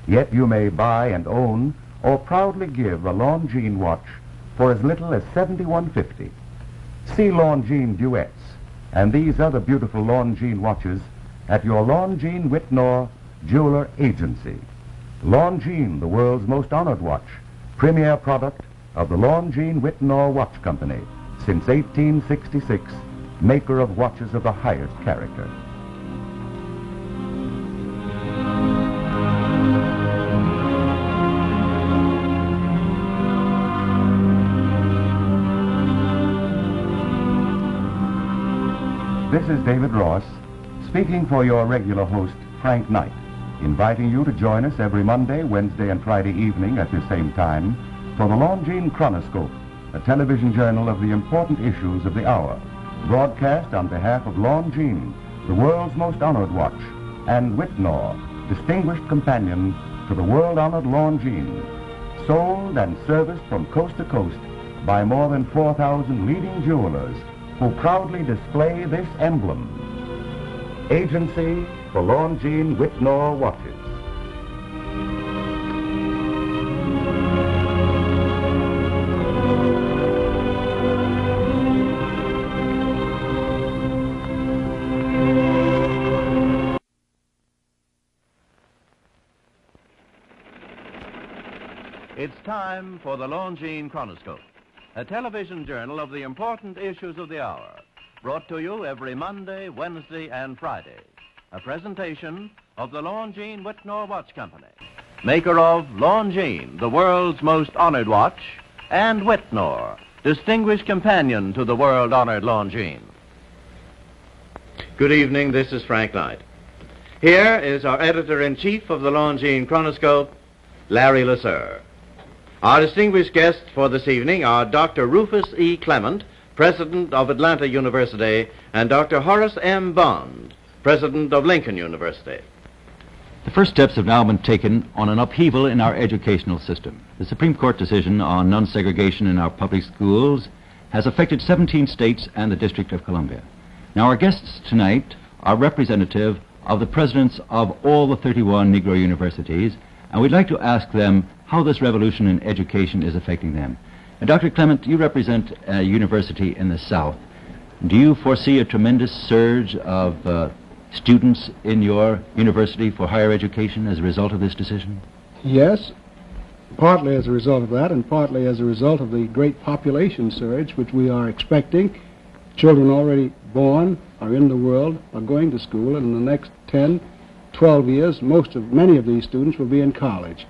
Yet you may buy and own or proudly give a Longines watch for as little as $71.50. See Longines Duets and these other beautiful Longines watches at your Longines Whitnor Jeweler Agency. Longines, the world's most honored watch, premier product of the Longines Whitnor Watch Company, since 1866, maker of watches of the highest character. This is David Ross, speaking for your regular host, Frank Knight, inviting you to join us every Monday, Wednesday, and Friday evening at the same time for the Longines Chronoscope, a television journal of the important issues of the hour, broadcast on behalf of Longines, the world's most honored watch, and Whitnor, distinguished companion to the world-honored Longines, sold and serviced from coast to coast by more than 4,000 leading jewelers who proudly display this emblem. Agency for Longines Whitnor Watches. It's time for the Longines Chronoscope, a television journal of the important issues of the hour, brought to you every Monday, Wednesday, and Friday. A presentation of the Longines Whitnor Watch Company, maker of Longines, the world's most honored watch, and Whitnor, distinguished companion to the world-honored Longines. Good evening, this is Frank Knight. Here is our editor-in-chief of the Longines Chronoscope, Larry Lasser. Our distinguished guests for this evening are Dr. Rufus E. Clement, President of Atlanta University, and Dr. Horace M. Bond, President of Lincoln University. The first steps have now been taken on an upheaval in our educational system. The Supreme Court decision on non-segregation in our public schools has affected 17 states and the District of Columbia. Now, our guests tonight are representative of the presidents of all the 31 Negro universities, and we'd like to ask them how this revolution in education is affecting them. Dr. Clement, you represent a university in the South. Do you foresee a tremendous surge of students in your university for higher education as a result of this decision? Yes, partly as a result of that, and partly as a result of the great population surge which we are expecting. Children already born are in the world, are going to school, and in the next 10, 12 years, many of these students will be in college.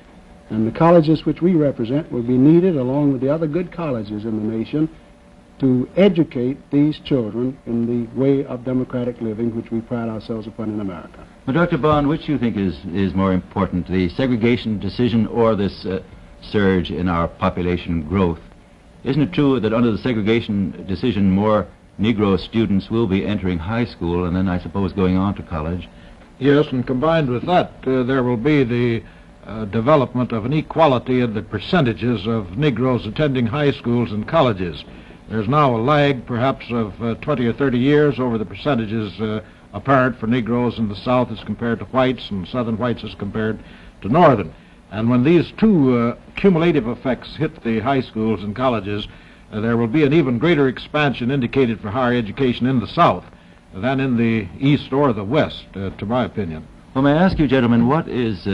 And the colleges which we represent will be needed, along with the other good colleges in the nation, to educate these children in the way of democratic living which we pride ourselves upon in America. Well, Dr. Bond, which do you think is more important, the segregation decision or this surge in our population growth Isn't it true that under the segregation decision more Negro students will be entering high school and then I suppose going on to college? Yes, and combined with that, there will be the development of an equality in the percentages of Negroes attending high schools and colleges. There's now a lag, perhaps of 20 or 30 years, over the percentages apparent for Negroes in the South as compared to whites, and Southern whites as compared to Northern. And when these two cumulative effects hit the high schools and colleges, there will be an even greater expansion indicated for higher education in the South than in the East or the West, to my opinion. Well, may I ask you, gentlemen, what is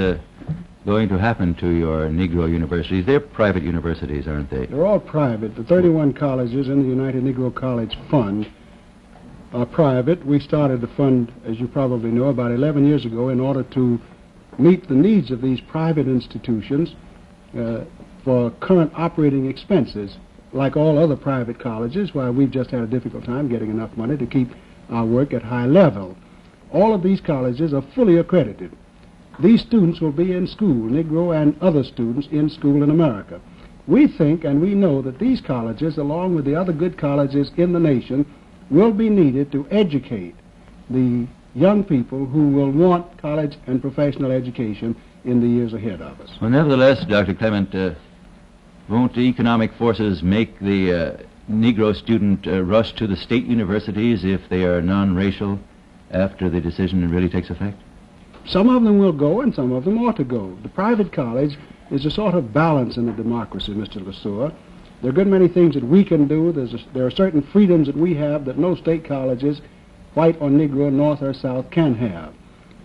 going to happen to your Negro universities? They're private universities, aren't they? They're all private. The 31 colleges in the United Negro College Fund are private. We started the fund, as you probably know, about 11 years ago in order to meet the needs of these private institutions for current operating expenses. Like all other private colleges, while we've just had a difficult time getting enough money to keep our work at high level. All of these colleges are fully accredited. These students will be in school, Negro and other students in school in America. We think and we know that these colleges, along with the other good colleges in the nation, will be needed to educate the young people who will want college and professional education in the years ahead of us. Well, nevertheless, Dr. Clement, won't the economic forces make the Negro student rush to the state universities if they are non-racial after the decision really takes effect? Some of them will go and some of them ought to go. The private college is a sort of balance in a democracy, Mr. Lesueur. There are a good many things that we can do. There are certain freedoms that we have that no state colleges, white or Negro, North or South, can have.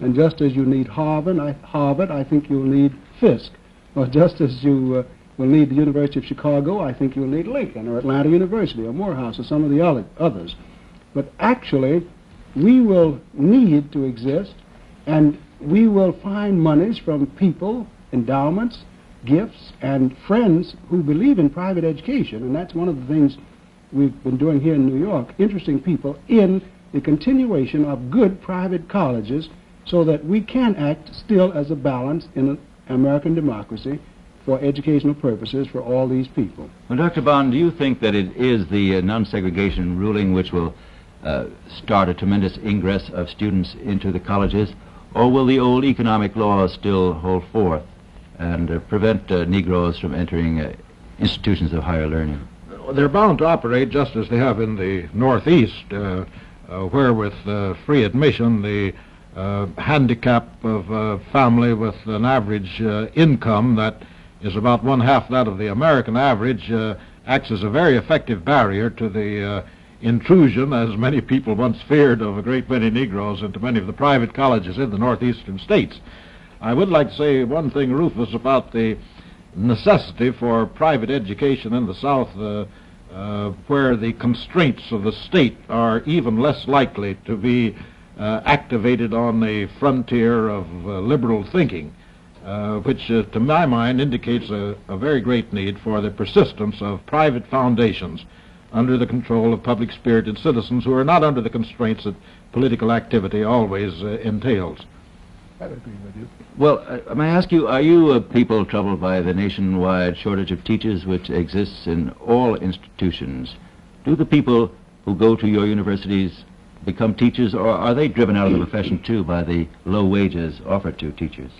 And just as you need Harvard, I think you'll need Fisk. Or just as you will need the University of Chicago, I think you'll need Lincoln or Atlanta University or Morehouse or some of the others. But actually, we will need to exist, and we will find monies from people, endowments, gifts, and friends who believe in private education, and that's one of the things we've been doing here in New York, interesting people in the continuation of good private colleges so that we can act still as a balance in an American democracy for educational purposes for all these people. Well, Dr. Bond, do you think that it is the non-segregation ruling which will start a tremendous ingress of students into the colleges, or will the old economic laws still hold forth and prevent Negroes from entering institutions of higher learning? They're bound to operate just as they have in the Northeast, where with free admission the handicap of a family with an average income that is about one-half that of the American average acts as a very effective barrier to the intrusion, as many people once feared, of a great many Negroes into many of the private colleges in the northeastern states. I would like to say one thing, Rufus, about the necessity for private education in the South, where the constraints of the state are even less likely to be activated on the frontier of liberal thinking, which to my mind indicates a very great need for the persistence of private foundations under the control of public-spirited citizens who are not under the constraints that political activity always entails. I agree with you. Well, may I ask you, are you people troubled by the nationwide shortage of teachers which exists in all institutions? Do the people who go to your universities become teachers, or are they driven out of the profession too by the low wages offered to teachers?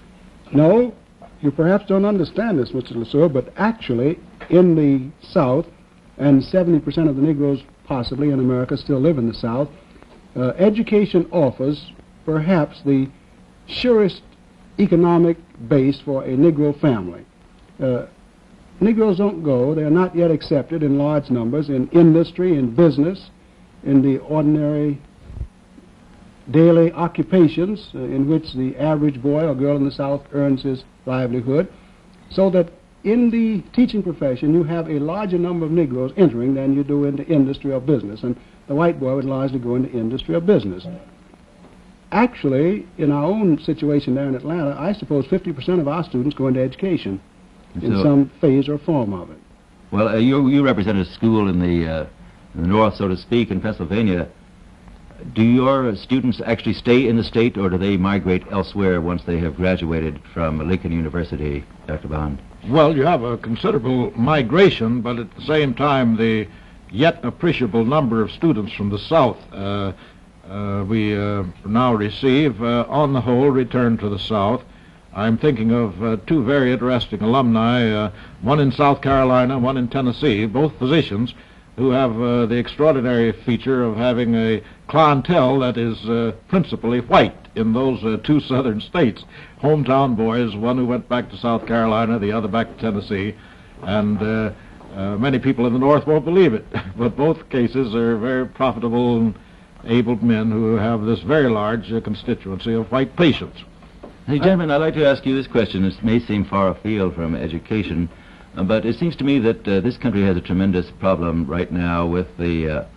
No, you perhaps don't understand this, Mr. Lesueur, but actually in the South, and 70% of the Negroes possibly in America still live in the South, education offers perhaps the surest economic base for a Negro family. Negroes don't go, they are not yet accepted in large numbers in industry, in business, in the ordinary daily occupations in which the average boy or girl in the South earns his livelihood, so that in the teaching profession you have a larger number of Negroes entering than you do into industry or business, and the white boy would largely go into industry or business. Actually, in our own situation there in Atlanta, I suppose 50% of our students go into education in some phase or form of it. Well, you represent a school in the north, so to speak, in Pennsylvania. Do your students actually stay in the state, or do they migrate elsewhere once they have graduated from Lincoln University, Dr. Bond? Well, you have a considerable migration, but at the same time, the yet appreciable number of students from the South we now receive, on the whole, return to the South. I'm thinking of two very interesting alumni, one in South Carolina, one in Tennessee, both physicians who have the extraordinary feature of having a clientele that is principally white in those two southern states. Hometown boys, one who went back to South Carolina, the other back to Tennessee, and many people in the North won't believe it, but both cases are very profitable and able men who have this very large constituency of white patients. Hey, gentlemen, I'd like to ask you this question. This may seem far afield from education, but it seems to me that this country has a tremendous problem right now with Asia.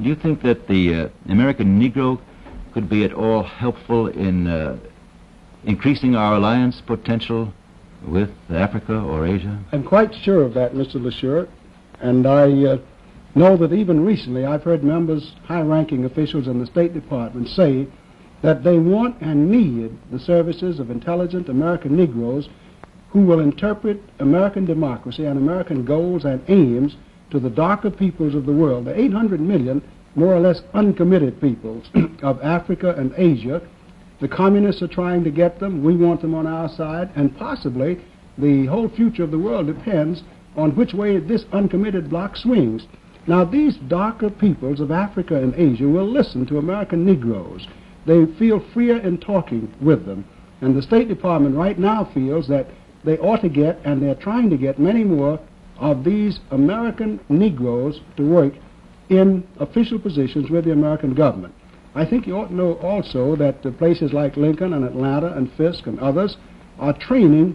Do you think that the American Negro could be at all helpful in increasing our alliance potential with Africa or Asia? I'm quite sure of that, Mr. LeSure, and I know that even recently I've heard members, high-ranking officials in the State Department say that they want and need the services of intelligent American Negroes who will interpret American democracy and American goals and aims to the darker peoples of the world, the 800 million more or less uncommitted peoples of Africa and Asia. The communists are trying to get them. We want them on our side, and possibly the whole future of the world depends on which way this uncommitted bloc swings. Now, these darker peoples of Africa and Asia will listen to American Negroes. They feel freer in talking with them. And the State Department right now feels that they ought to get, and they're trying to get, many more of these American Negroes to work in official positions with the American government. I think you ought to know also that places like Lincoln and Atlanta and Fisk and others are training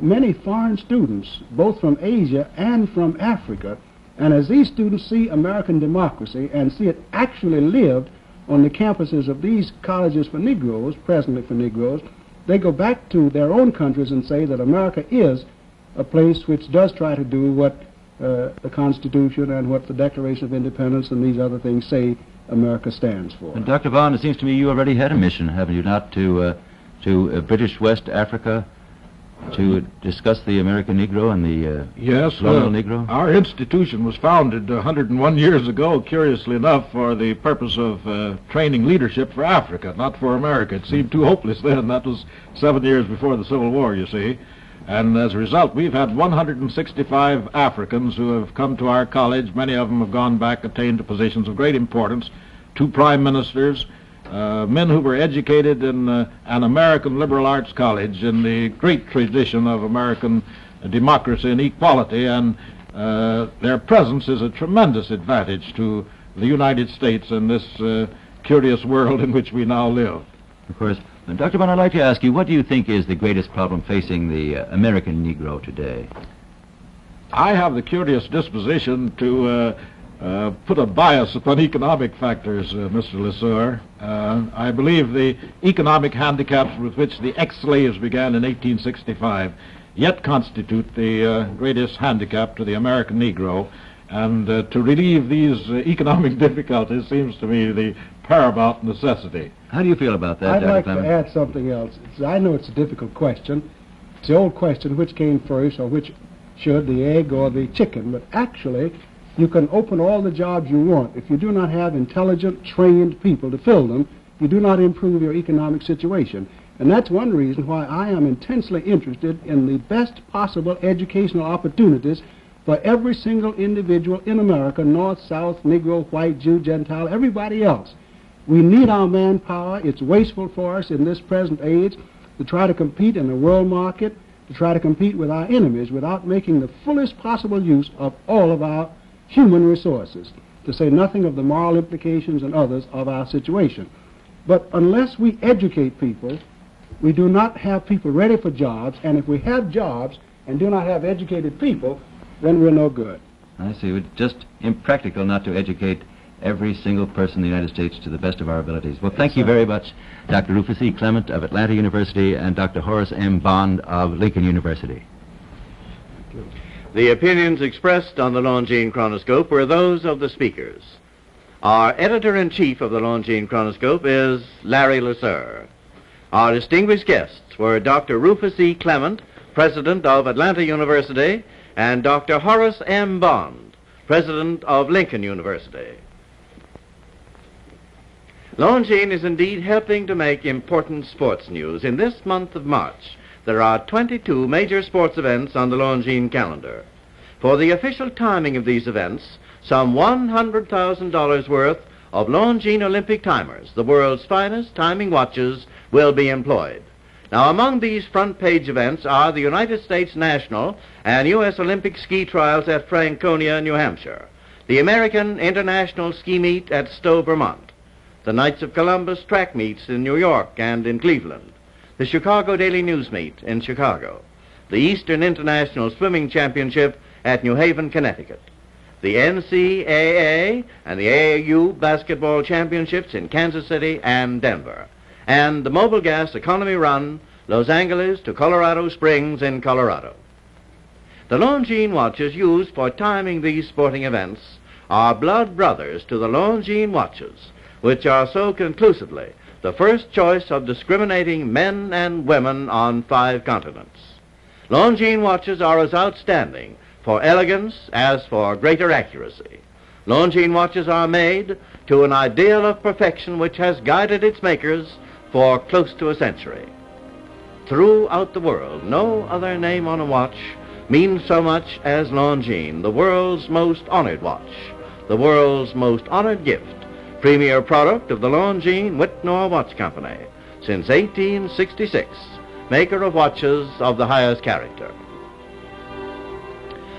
many foreign students, both from Asia and from Africa. And as these students see American democracy and see it actually lived on the campuses of these colleges for Negroes, presently for Negroes, they go back to their own countries and say that America is a place which does try to do what the Constitution and what the Declaration of Independence and these other things say America stands for. And Dr. Vaughan, it seems to me you already had a mission, haven't you, not to British West Africa to discuss the American Negro and the colonial Negro? Our institution was founded 101 years ago, curiously enough, for the purpose of training leadership for Africa, not for America. It seemed too hopeless then. That was 7 years before the Civil War, you see. And as a result, we've had 165 Africans who have come to our college. Many of them have gone back, attained to positions of great importance. 2 prime ministers, men who were educated in an American liberal arts college in the great tradition of American democracy and equality, and their presence is a tremendous advantage to the United States in this curious world in which we now live. Of course. Dr. Vaughan, I'd like to ask you, what do you think is the greatest problem facing the American Negro today? I have the curious disposition to put a bias upon economic factors, Mr. LeSure. I believe the economic handicaps with which the ex-slaves began in 1865 yet constitute the greatest handicap to the American Negro, and to relieve these economic difficulties seems to me the paramount necessity. How do you feel about that, I'd Dr. like Clement? to add something else. I know it's a difficult question. It's the old question, which came first, or which should, the egg or the chicken? But actually, you can open all the jobs you want. If you do not have intelligent, trained people to fill them, you do not improve your economic situation. And that's one reason why I am intensely interested in the best possible educational opportunities for every single individual in America, North, South, Negro, white, Jew, Gentile, everybody else. We need our manpower. It's wasteful for us in this present age to try to compete in the world market, to try to compete with our enemies without making the fullest possible use of all of our human resources, to say nothing of the moral implications and others of our situation. But unless we educate people, we do not have people ready for jobs, and if we have jobs and do not have educated people, then we're no good. I see. It's just impractical not to educate every single person in the United States to the best of our abilities. Well, thank you very much, Dr. Rufus E. Clement of Atlanta University and Dr. Horace M. Bond of Lincoln University. The opinions expressed on the Longines Chronoscope were those of the speakers. Our editor-in-chief of the Longines Chronoscope is Larry LeSure. Our distinguished guests were Dr. Rufus E. Clement, President of Atlanta University, and Dr. Horace M. Bond, President of Lincoln University. Longines is indeed helping to make important sports news. In this month of March, there are 22 major sports events on the Longines calendar. For the official timing of these events, some $100,000 worth of Longines Olympic timers, the world's finest timing watches, will be employed. Now, among these front-page events are the United States National and U.S. Olympic ski trials at Franconia, New Hampshire, the American International Ski Meet at Stowe, Vermont, the Knights of Columbus track meets in New York and in Cleveland, the Chicago Daily News Meet in Chicago, the Eastern International Swimming Championship at New Haven, Connecticut, the NCAA and the AAU basketball championships in Kansas City and Denver, and the Mobile Gas Economy Run, Los Angeles to Colorado Springs in Colorado. The Longines watches used for timing these sporting events are blood brothers to the Longines watches, which are so conclusively the first choice of discriminating men and women on 5 continents. Longines watches are as outstanding for elegance as for greater accuracy. Longines watches are made to an ideal of perfection which has guided its makers for close to a century. Throughout the world, no other name on a watch means so much as Longines, the world's most honored watch, the world's most honored gift, premier product of the Longines Whitnor Watch Company since 1866, maker of watches of the highest character.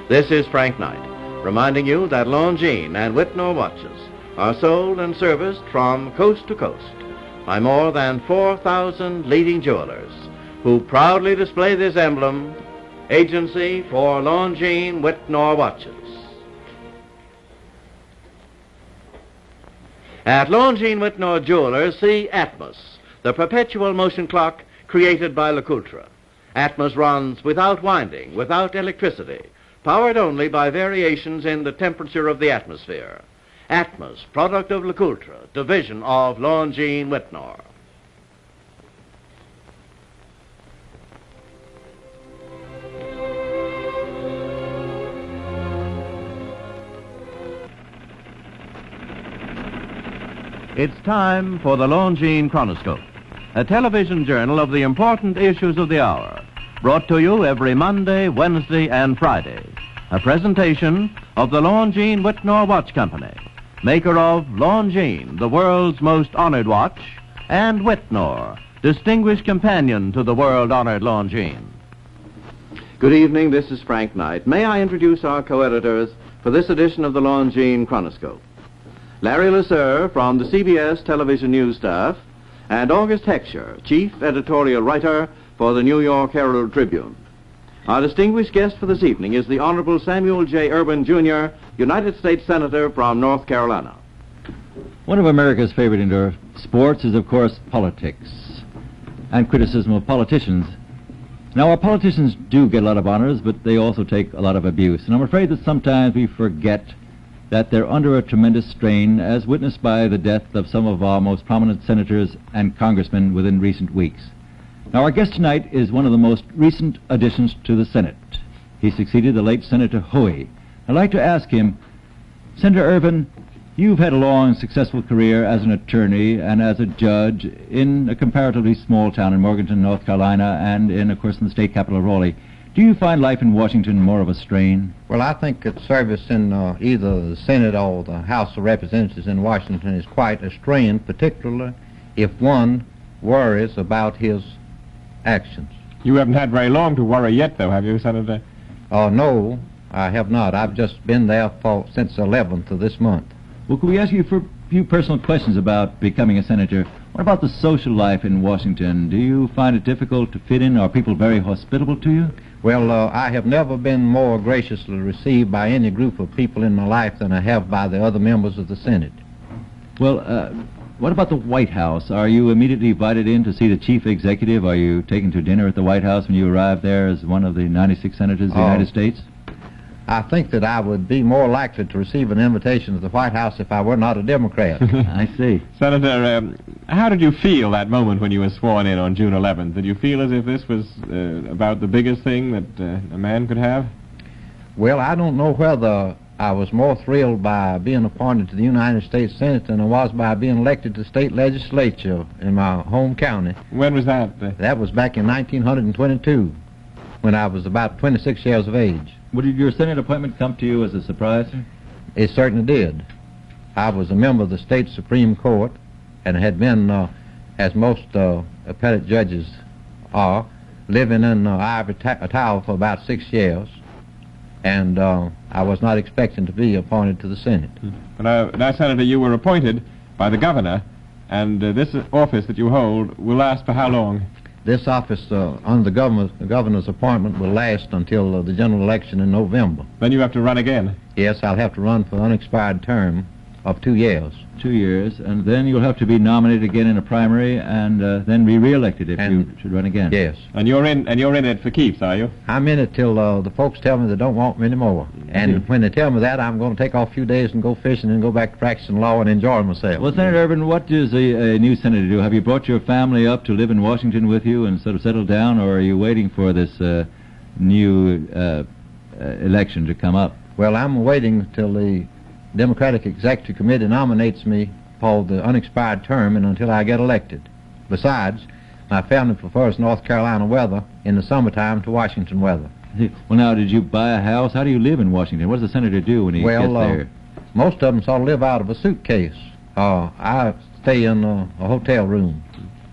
This is Frank Knight, reminding you that Longines and Whitnor watches are sold and serviced from coast to coast by more than 4,000 leading jewelers who proudly display this emblem, Agency for Longines Whitnor Watches. At Longines Whitnor Jewelers, see Atmos, the perpetual motion clock created by LeCoultre. Atmos runs without winding, without electricity, powered only by variations in the temperature of the atmosphere. Atmos, product of LeCoultre, division of Longines Whitnor. It's time for the Longines Chronoscope, a television journal of the important issues of the hour, brought to you every Monday, Wednesday, and Friday. A presentation of the Longines Whitnor Watch Company, maker of Longines, the world's most honored watch, and Whitnor, distinguished companion to the world-honored Longines. Good evening, this is Frank Knight. May I introduce our co-editors for this edition of the Longines Chronoscope? Larry Lasser from the CBS television news staff, and August Heckscher, chief editorial writer for the New York Herald Tribune. Our distinguished guest for this evening is the Honorable Samuel J. Erwin, Jr., United States Senator from North Carolina. One of America's favorite indoor sports is, of course, politics and criticism of politicians. Now, our politicians do get a lot of honors, but they also take a lot of abuse. And I'm afraid that sometimes we forget that they're under a tremendous strain, as witnessed by the death of some of our most prominent senators and congressmen within recent weeks. Now, our guest tonight is one of the most recent additions to the Senate. He succeeded the late Senator Hoey. I'd like to ask him, Senator Ervin, you've had a long, successful career as an attorney and as a judge in a comparatively small town in Morganton, North Carolina, and in, of course, in the state capital, Raleigh. Do you find life in Washington more of a strain? Well, I think that service in either the Senate or the House of Representatives in Washington is quite a strain, particularly if one worries about his actions. You haven't had very long to worry yet, though, have you, Senator? Oh, no, I have not. I've just been there since the 11th of this month. Well, could we ask you for a few personal questions about becoming a senator? What about the social life in Washington? Do you find it difficult to fit in? Are people very hospitable to you? Well, I have never been more graciously received by any group of people in my life than I have by the other members of the Senate. Well, what about the White House? Are you immediately invited in to see the chief executive? Are you taken to dinner at the White House when you arrive there as one of the 96 senators of the United States? I think that I would be more likely to receive an invitation to the White House if I were not a Democrat. I see. Senator, how did you feel that moment when you were sworn in on June 11th? Did you feel as if this was about the biggest thing that a man could have? Well, I don't know whether I was more thrilled by being appointed to the United States Senate than I was by being elected to the state legislature in my home county. When was that? That was back in 1922, when I was about 26 years of age. Did your Senate appointment come to you as a surprise? It certainly did. I was a member of the state Supreme Court and had been, as most appellate judges are, living in Ivory Tower for about 6 years, and I was not expecting to be appointed to the Senate. But now, Senator, you were appointed by the governor, and this office that you hold will last for how long? This office, under the governor's appointment, will last until the general election in November. Then you have to run again? Yes, I'll have to run for an unexpired term of 2 years. 2 years, and then you'll have to be nominated again in a primary, and then be re-elected if you should run again. Yes. And you're in it for keeps, are you? I'm in it till the folks tell me they don't want me anymore. And when they tell me that, I'm going to take off a few days and go fishing and go back to practicing law and enjoy myself. Well, Senator Urban, what does a new senator do? Have you brought your family up to live in Washington with you and sort of settle down, or are you waiting for this new election to come up? Well, I'm waiting till the Democratic Executive Committee nominates me for the unexpired term and until I get elected. Besides, my family prefers North Carolina weather in the summertime to Washington weather. Well, now, did you buy a house? How do you live in Washington? What does the senator do when he gets there? Most of them sort of live out of a suitcase. I stay in a hotel room.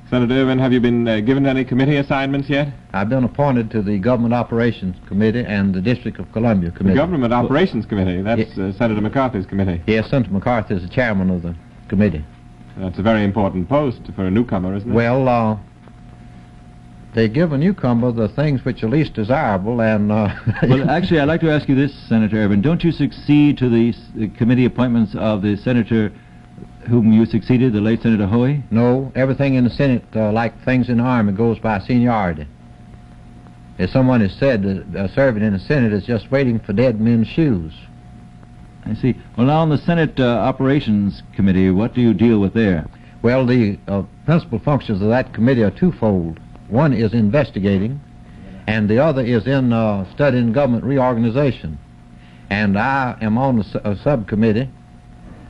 Senator Irvin, have you been given any committee assignments yet? I've been appointed to the Government Operations Committee and the District of Columbia Committee. The Government Operations Committee? That's Senator McCarthy's committee. Yes, Senator McCarthy is the chairman of the committee. That's a very important post for a newcomer, isn't it? Well, they give a newcomer the things which are least desirable, and... Well, actually, I'd like to ask you this, Senator Irvin. Don't you succeed to the committee appointments of the senator whom you succeeded, the late Senator Hoey? No, everything in the Senate, like things in the Army, goes by seniority. As someone has said, serving in the Senate is just waiting for dead men's shoes. I see. Well, now, on the Senate Operations Committee, what do you deal with there? Well, the principal functions of that committee are twofold. One is investigating, and the other is in studying government reorganization. And I am on a subcommittee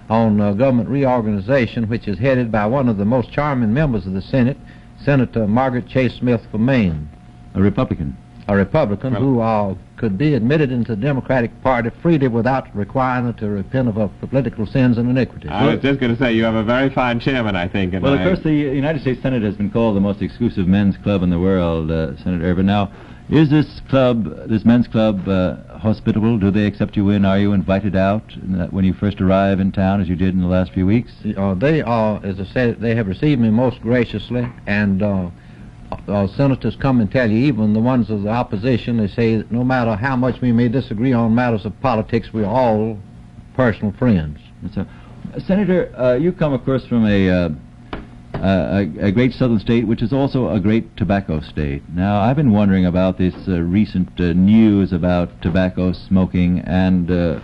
on government reorganization, which is headed by one of the most charming members of the Senate, Senator Margaret Chase Smith from Maine. A Republican? A Republican who could be admitted into the Democratic Party freely without requiring her to repent of her political sins and iniquities. I was just going to say, you have a very fine chairman, I think. Well, of course, the United States Senate has been called the most exclusive men's club in the world, Senator Irvin. Now, is this men's club, hospitable? Do they accept you in? Are you invited out when you first arrive in town, as you did in the last few weeks? They are, as I said, they have received me most graciously, and senators come and tell you, even the ones of the opposition, they say that no matter how much we may disagree on matters of politics, we're all personal friends. So, Senator, you come, of course, from a great southern state, which is also a great tobacco state. Now, I've been wondering about this recent news about tobacco smoking and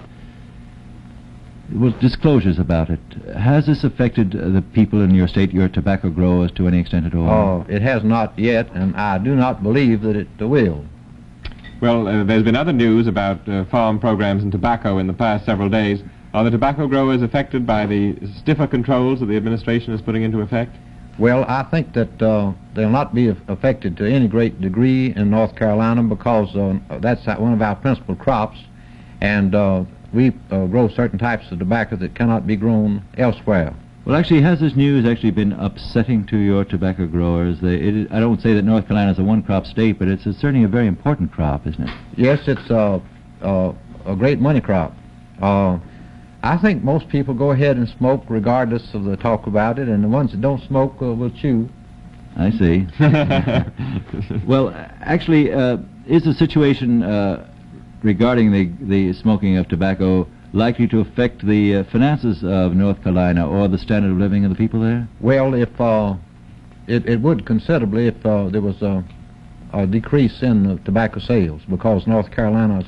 disclosures about it. Has this affected the people in your state, your tobacco growers, to any extent at all? It has not yet, and I do not believe that it will. Well, there's been other news about farm programs and tobacco in the past several days. Are the tobacco growers affected by the stiffer controls that the administration is putting into effect? Well, I think that they'll not be affected to any great degree in North Carolina because that's one of our principal crops, and we grow certain types of tobacco that cannot be grown elsewhere. Well, actually, has this news actually been upsetting to your tobacco growers? I don't say that North Carolina is a one-crop state, but it's certainly a very important crop, isn't it? Yes, it's a great money crop. I think most people go ahead and smoke regardless of the talk about it, and the ones that don't smoke will chew. I see. Well, actually, is the situation regarding the smoking of tobacco likely to affect the finances of North Carolina or the standard of living of the people there? Well, if it would considerably if there was a decrease in tobacco sales, because North Carolina's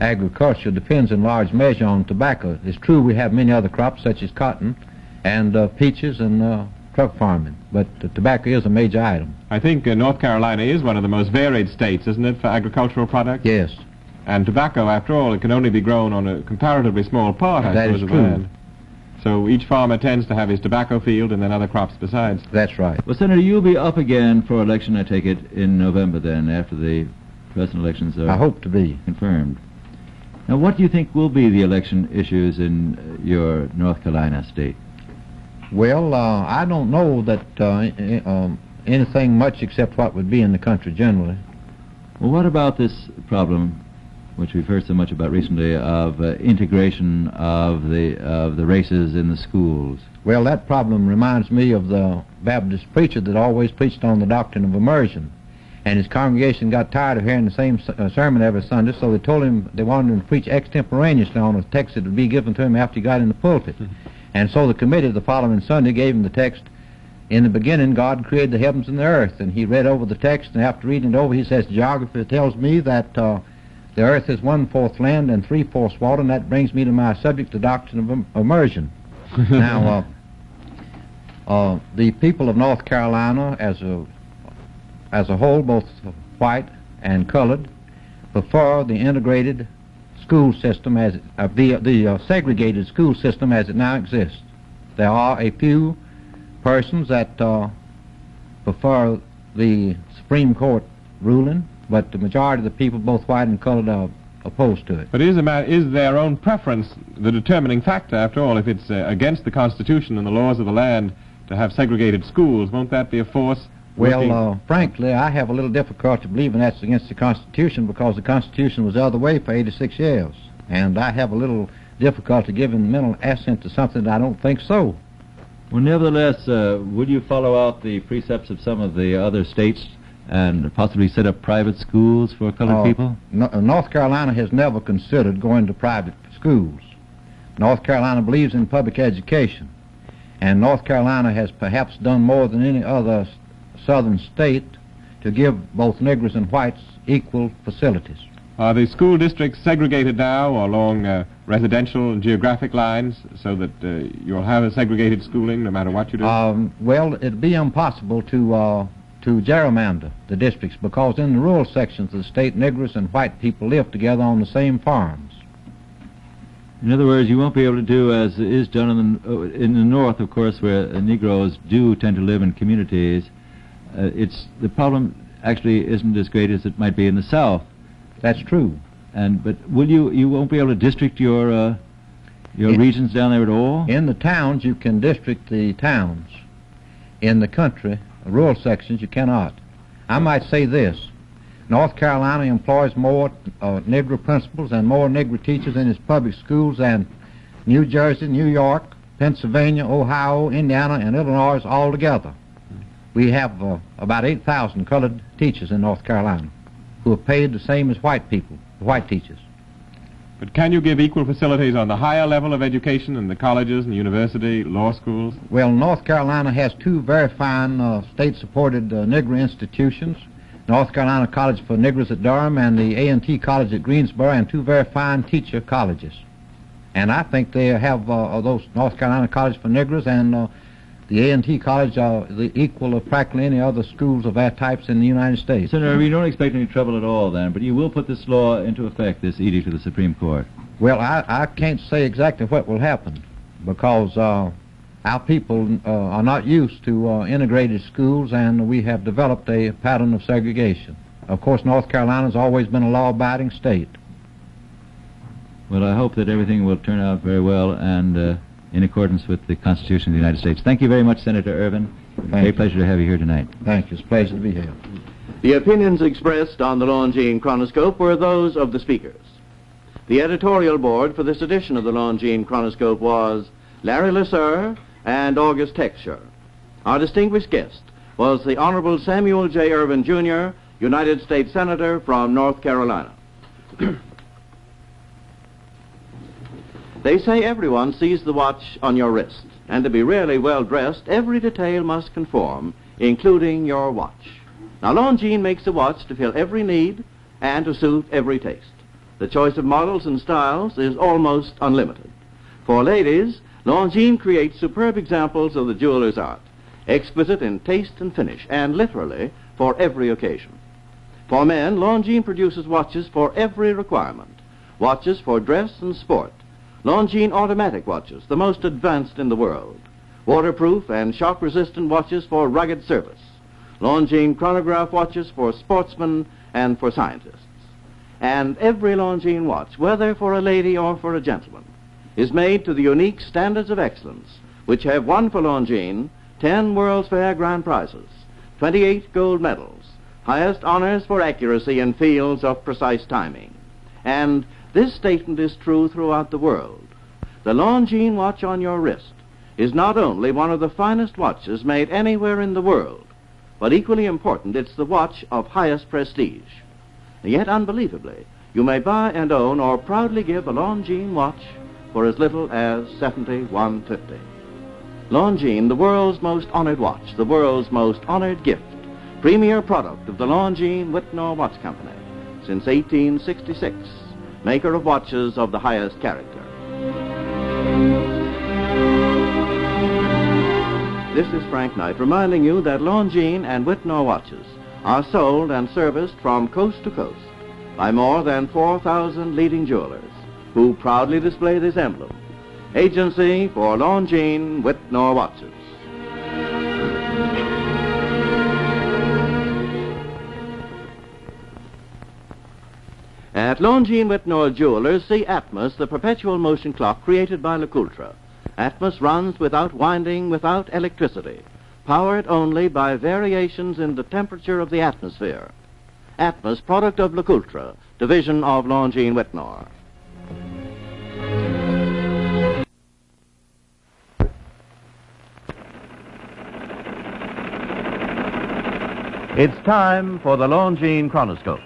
agriculture depends in large measure on tobacco. It's true we have many other crops such as cotton and peaches and truck farming, but tobacco is a major item. I think North Carolina is one of the most varied states, isn't it, for agricultural products? Yes. And tobacco, after all, it can only be grown on a comparatively small part, I That suppose, is of true. land. So each farmer tends to have his tobacco field and then other crops besides. That's right. Well, Senator, you'll be up again for election, I take it, in November then, after the president elections are I hope to be. confirmed. Now, what do you think will be the election issues in your North Carolina state? Well, I don't know that anything much except what would be in the country generally. Well, what about this problem, which we've heard so much about recently, of integration of the races in the schools? Well, that problem reminds me of the Baptist preacher that always preached on the doctrine of immersion. And his congregation got tired of hearing the same sermon every Sunday, so they told him they wanted him to preach extemporaneously on a text that would be given to him after he got in the pulpit. And so the committee the following Sunday gave him the text, "In the beginning God created the heavens and the earth." And he read over the text, and after reading it over, he says, "Geography tells me that the earth is 1/4 land and 3/4 water," and that brings me to my subject, the doctrine of immersion. Now, the people of North Carolina as a whole, both white and colored, prefer the integrated school system the segregated school system as it now exists. There are a few persons that prefer the Supreme Court ruling, but the majority of the people, both white and colored, are opposed to it. But is their own preference the determining factor, after all? If it's against the Constitution and the laws of the land to have segregated schools, won't that be a force? Well, frankly, I have a little difficulty believing that's against the Constitution, because the Constitution was the other way for 86 years. And I have a little difficulty giving mental assent to something that I don't think so. Well, nevertheless, would you follow out the precepts of some of the other states and possibly set up private schools for colored people? North Carolina has never considered going to private schools. North Carolina believes in public education. And North Carolina has perhaps done more than any other southern state to give both Negroes and whites equal facilities. Are the school districts segregated now along residential and geographic lines so that you'll have a segregated schooling no matter what you do? Well, it'd be impossible to gerrymander the districts, because in the rural sections of the state, Negroes and white people live together on the same farms. In other words, you won't be able to do as is done in the north, of course, where Negroes do tend to live in communities. The problem actually isn't as great as it might be in the south. That's true. But you won't be able to district your regions down there at all? In the towns, you can district the towns. In the country, the rural sections, you cannot. I might say this: North Carolina employs more Negro principals and more Negro teachers in its public schools than New Jersey, New York, Pennsylvania, Ohio, Indiana, and Illinois all together. We have about 8,000 colored teachers in North Carolina who are paid the same as white people, white teachers. But can you give equal facilities on the higher level of education in the colleges and university, law schools? Well, North Carolina has two very fine state-supported Negro institutions, North Carolina College for Negroes at Durham and the A&T College at Greensboro, and two very fine teacher colleges. And I think they have those North Carolina College for Negroes and the A&T College are the equal of practically any other schools of that types in the United States. Senator, you don't expect any trouble at all then, but you will put this law into effect, this edict of the Supreme Court. Well, I can't say exactly what will happen, because our people are not used to integrated schools, and we have developed a pattern of segregation. Of course, North Carolina's always been a law-abiding state. Well, I hope that everything will turn out very well and in accordance with the Constitution of the United States. Thank you very much, Senator Irvin. Very pleasure to have you here tonight. Thank you. It's a pleasure to be here. The opinions expressed on the Longines Chronoscope were those of the speakers. The editorial board for this edition of the Longines Chronoscope was Larry Lasser and August Texture. Our distinguished guest was the Honorable Samuel J. Irvin, Jr., United States Senator from North Carolina. They say everyone sees the watch on your wrist, and to be really well dressed, every detail must conform, including your watch. Now, Longines makes a watch to fill every need and to suit every taste. The choice of models and styles is almost unlimited. For ladies, Longines creates superb examples of the jeweler's art, exquisite in taste and finish, and literally for every occasion. For men, Longines produces watches for every requirement. Watches for dress and sport. Longines automatic watches, the most advanced in the world. Waterproof and shock-resistant watches for rugged service. Longines chronograph watches for sportsmen and for scientists. And every Longines watch, whether for a lady or for a gentleman, is made to the unique standards of excellence, which have won for Longines 10 World's Fair Grand Prizes, 28 gold medals, highest honors for accuracy in fields of precise timing. And this statement is true throughout the world. The Longines watch on your wrist is not only one of the finest watches made anywhere in the world, but equally important, it's the watch of highest prestige. Yet, unbelievably, you may buy and own or proudly give a Longines watch for as little as $71.50. Longines, the world's most honored watch, the world's most honored gift, premier product of the Longines Whitnall Watch Company since 1866, maker of watches of the highest character. This is Frank Knight reminding you that Longines and Whitnall watches are sold and serviced from coast to coast by more than 4,000 leading jewelers who proudly display this emblem, Agency for Longines Whitnall Watches. At Longines Whitnall Jewelers, see Atmos, the perpetual motion clock created by LeCoultre. Atmos runs without winding, without electricity, powered only by variations in the temperature of the atmosphere. Atmos, product of LeCoultre, division of Longines Whitnall. It's time for the Longines Chronoscope,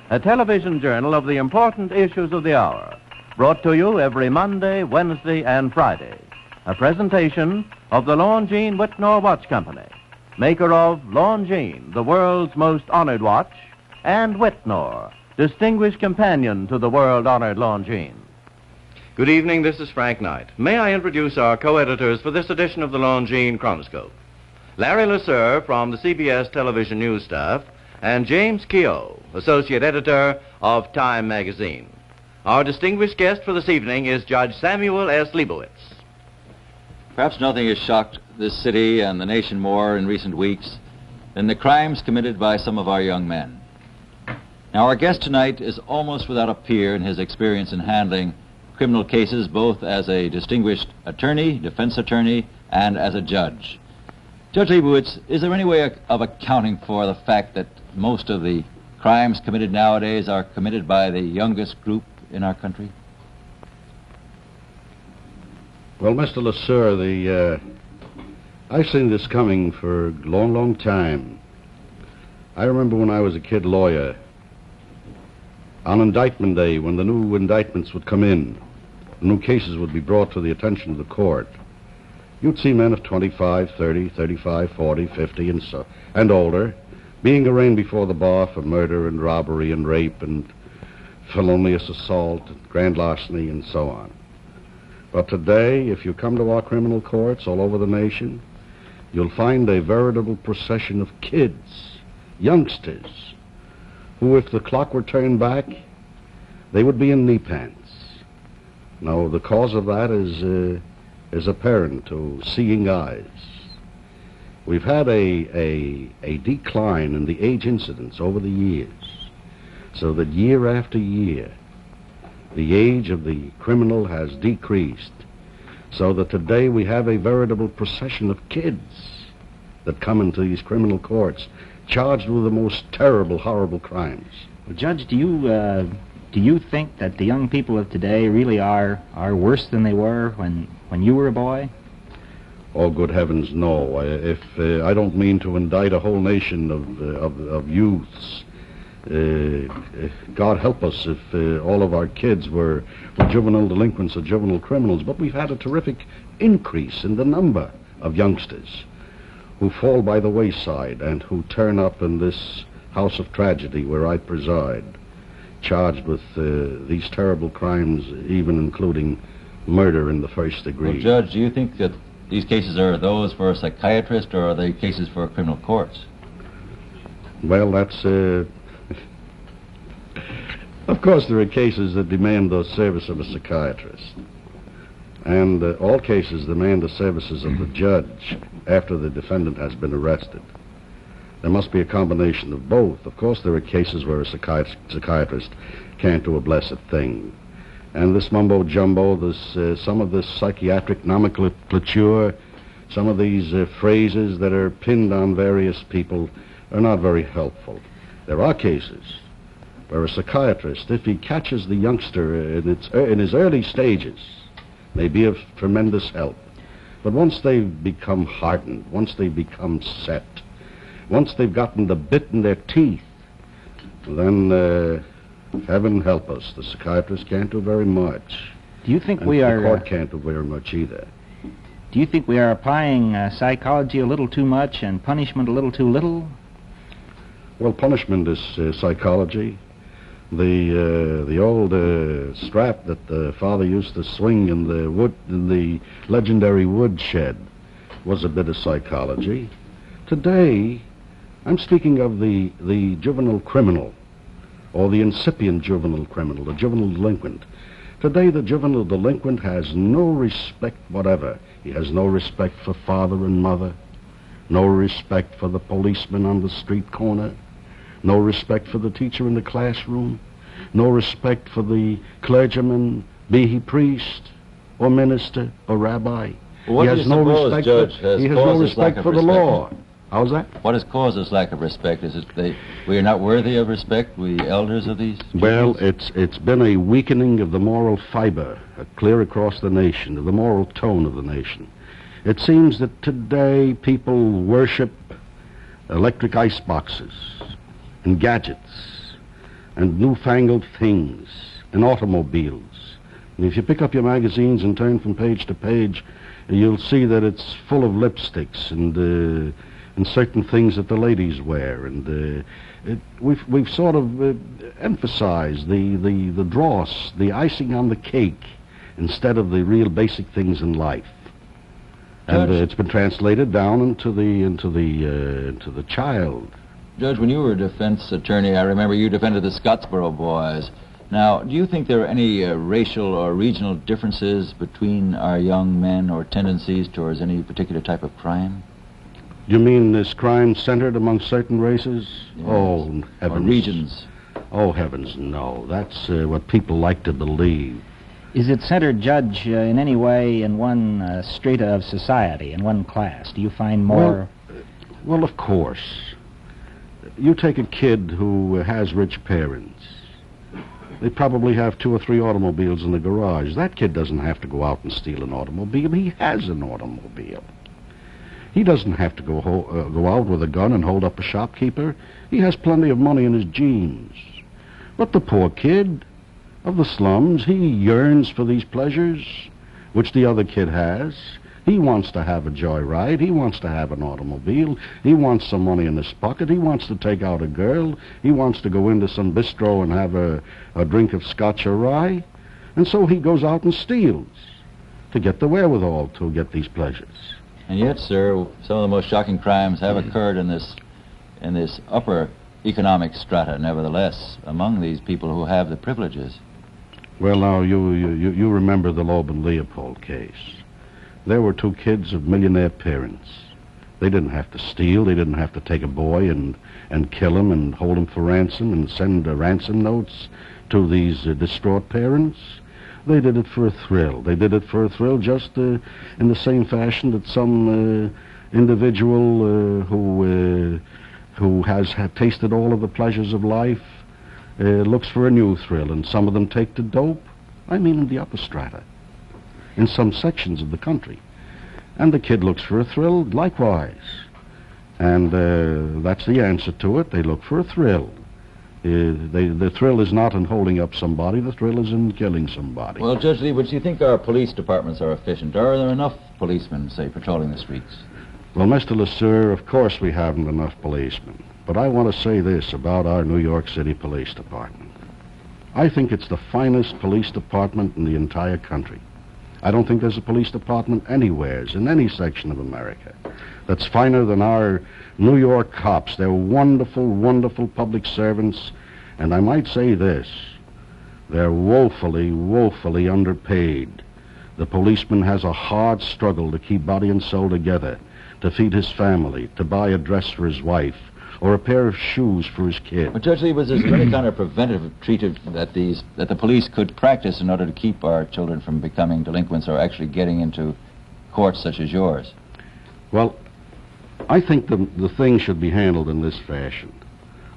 a television journal of the important issues of the hour, brought to you every Monday, Wednesday, and Friday. A presentation of the Longines Whitnall Watch Company, maker of Longines, the world's most honored watch, and Whitnall, distinguished companion to the world-honored Longines. Good evening, this is Frank Knight. May I introduce our co-editors for this edition of the Longines Chronoscope? Larry Lasser from the CBS television news staff, and James Keogh, associate editor of Time magazine. Our distinguished guest for this evening is Judge Samuel S. Leibowitz. Perhaps nothing has shocked this city and the nation more in recent weeks than the crimes committed by some of our young men. Now, our guest tonight is almost without a peer in his experience in handling criminal cases, both as a distinguished attorney, defense attorney, and as a judge. Judge Leibowitz, is there any way of accounting for the fact that most of the crimes committed nowadays are committed by the youngest group in our country? Well, Mr. Lasser, I've seen this coming for a long, long time. I remember when I was a kid lawyer, on indictment day, when the new indictments would come in, new cases would be brought to the attention of the court, you'd see men of 25, 30, 35, 40, 50, and older being arraigned before the bar for murder and robbery and rape and felonious assault and grand larceny and so on. But today, if you come to our criminal courts all over the nation, you'll find a veritable procession of kids, youngsters, who, if the clock were turned back, they would be in knee pants. Now, the cause of that is apparent to seeing eyes. We've had a decline in the age incidence over the years, so that year after year, the age of the criminal has decreased, so that today we have a veritable procession of kids that come into these criminal courts charged with the most terrible, horrible crimes. Well, Judge, do you think that the young people of today really are worse than they were when you were a boy? Oh, good heavens, no. I don't mean to indict a whole nation of youths. God help us if all of our kids were juvenile delinquents or juvenile criminals, but we've had a terrific increase in the number of youngsters who fall by the wayside and who turn up in this house of tragedy where I preside. charged with these terrible crimes, even including murder in the first degree. Well, Judge, do you think that these cases are those for a psychiatrist, or are they cases for criminal courts? Well, that's... Of course, there are cases that demand the service of a psychiatrist. And all cases demand the services of the judge after the defendant has been arrested. There must be a combination of both. Of course, there are cases where a psychiatrist can't do a blessed thing. And this mumbo-jumbo, some of this psychiatric nomenclature, some of these phrases that are pinned on various people are not very helpful. There are cases where a psychiatrist, if he catches the youngster in his early stages, may be of tremendous help. But once they've become hardened, once they've become set, once they've gotten the bit in their teeth, then heaven help us, the psychiatrist can't do very much. Do you think and we are... the court can't do very much either. Do you think we are applying psychology a little too much and punishment a little too little? Well, punishment is psychology. The old strap that the father used to swing in the legendary woodshed was a bit of psychology. Today, I'm speaking of the juvenile criminal, or the incipient juvenile criminal, the juvenile delinquent. Today, the juvenile delinquent has no respect whatever. He has no respect for father and mother, no respect for the policeman on the street corner, no respect for the teacher in the classroom, no respect for the clergyman, be he priest or minister or rabbi. Well, he has no respect for the law. How's that? What has caused this lack of respect? Is it we are not worthy of respect, we elders of these churches? Well, it's been a weakening of the moral fiber, clear across the nation, of the moral tone of the nation. It seems that today people worship electric ice boxes and gadgets and newfangled things and automobiles. And if you pick up your magazines and turn from page to page, you'll see that it's full of lipsticks and certain things that the ladies wear. And we've sort of emphasized the dross, the icing on the cake, instead of the real basic things in life. And it's been translated down into the child. Judge, when you were a defense attorney, I remember you defended the Scottsboro boys. Now, do you think there are any racial or regional differences between our young men or tendencies towards any particular type of crime? You mean this crime centered among certain races? Yes. Oh, heavens. Or regions? Oh, heavens, no. That's what people like to believe. Is it centered, Judge, in any way in one strata of society, in one class? Do you find more... Well, of course. You take a kid who has rich parents. They probably have 2 or 3 automobiles in the garage. That kid doesn't have to go out and steal an automobile. He has an automobile. He doesn't have to go out with a gun and hold up a shopkeeper. He has plenty of money in his jeans. But the poor kid of the slums, he yearns for these pleasures, which the other kid has. He wants to have a joyride. He wants to have an automobile. He wants some money in his pocket. He wants to take out a girl. He wants to go into some bistro and have a drink of scotch or rye. And so he goes out and steals to get the wherewithal to get these pleasures. And yet, sir, some of the most shocking crimes have occurred in this upper economic strata, nevertheless, among these people who have the privileges. Well, now, you remember the Loeb and Leopold case. There were 2 kids of millionaire parents. They didn't have to steal. They didn't have to take a boy and kill him and hold him for ransom and send ransom notes to these distraught parents. They did it for a thrill. They did it for a thrill just in the same fashion that some individual who has tasted all of the pleasures of life looks for a new thrill. And some of them take to dope. I mean in the upper strata, in some sections of the country. And the kid looks for a thrill likewise. And that's the answer to it. They look for a thrill. The thrill is not in holding up somebody. The thrill is in killing somebody. Well, Judge Leibowitz, do you think our police departments are efficient? Are there enough policemen, say, patrolling the streets? Well, Mr. LeSueur, of course we haven't enough policemen. But I want to say this about our New York City Police Department. I think it's the finest police department in the entire country. I don't think there's a police department anywhere, in any section of America, that's finer than our New York cops. They're wonderful, wonderful public servants, and I might say this, they're woefully, woefully underpaid. The policeman has a hard struggle to keep body and soul together, to feed his family, to buy a dress for his wife, or a pair of shoes for his kid. Well, Judge Lee, was there any kind of preventive treatment that the police could practice in order to keep our children from becoming delinquents or actually getting into courts such as yours? Well, I think the thing should be handled in this fashion.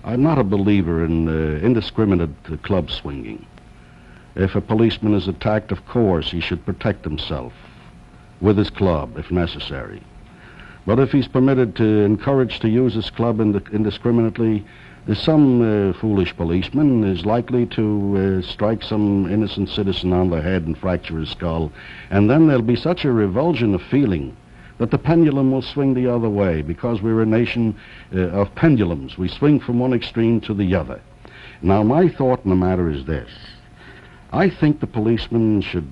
I'm not a believer in indiscriminate club swinging. If a policeman is attacked, of course, he should protect himself with his club, if necessary. But if he's permitted to encourage to use his club indiscriminately, some foolish policeman is likely to strike some innocent citizen on the head and fracture his skull. And then there'll be such a revulsion of feeling that the pendulum will swing the other way, because we're a nation of pendulums. We swing from one extreme to the other. Now, my thought in the matter is this. I think the policeman should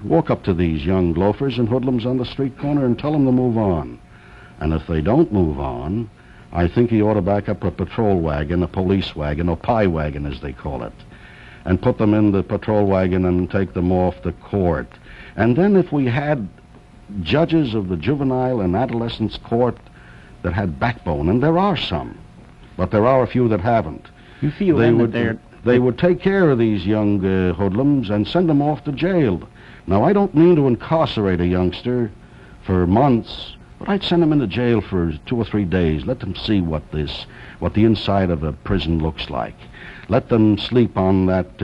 walk up to these young loafers and hoodlums on the street corner and tell them to move on. And if they don't move on, I think he ought to back up a patrol wagon, a police wagon, or pie wagon as they call it, and put them in the patrol wagon and take them off the court. And then if we had judges of the juvenile and adolescence court that had backbone, and there are some, but there are a few that haven't. You feel They would take care of these young hoodlums and send them off to jail. Now, I don't mean to incarcerate a youngster for months, but I'd send them into jail for 2 or 3 days. Let them see what the inside of a prison looks like. Let them sleep on that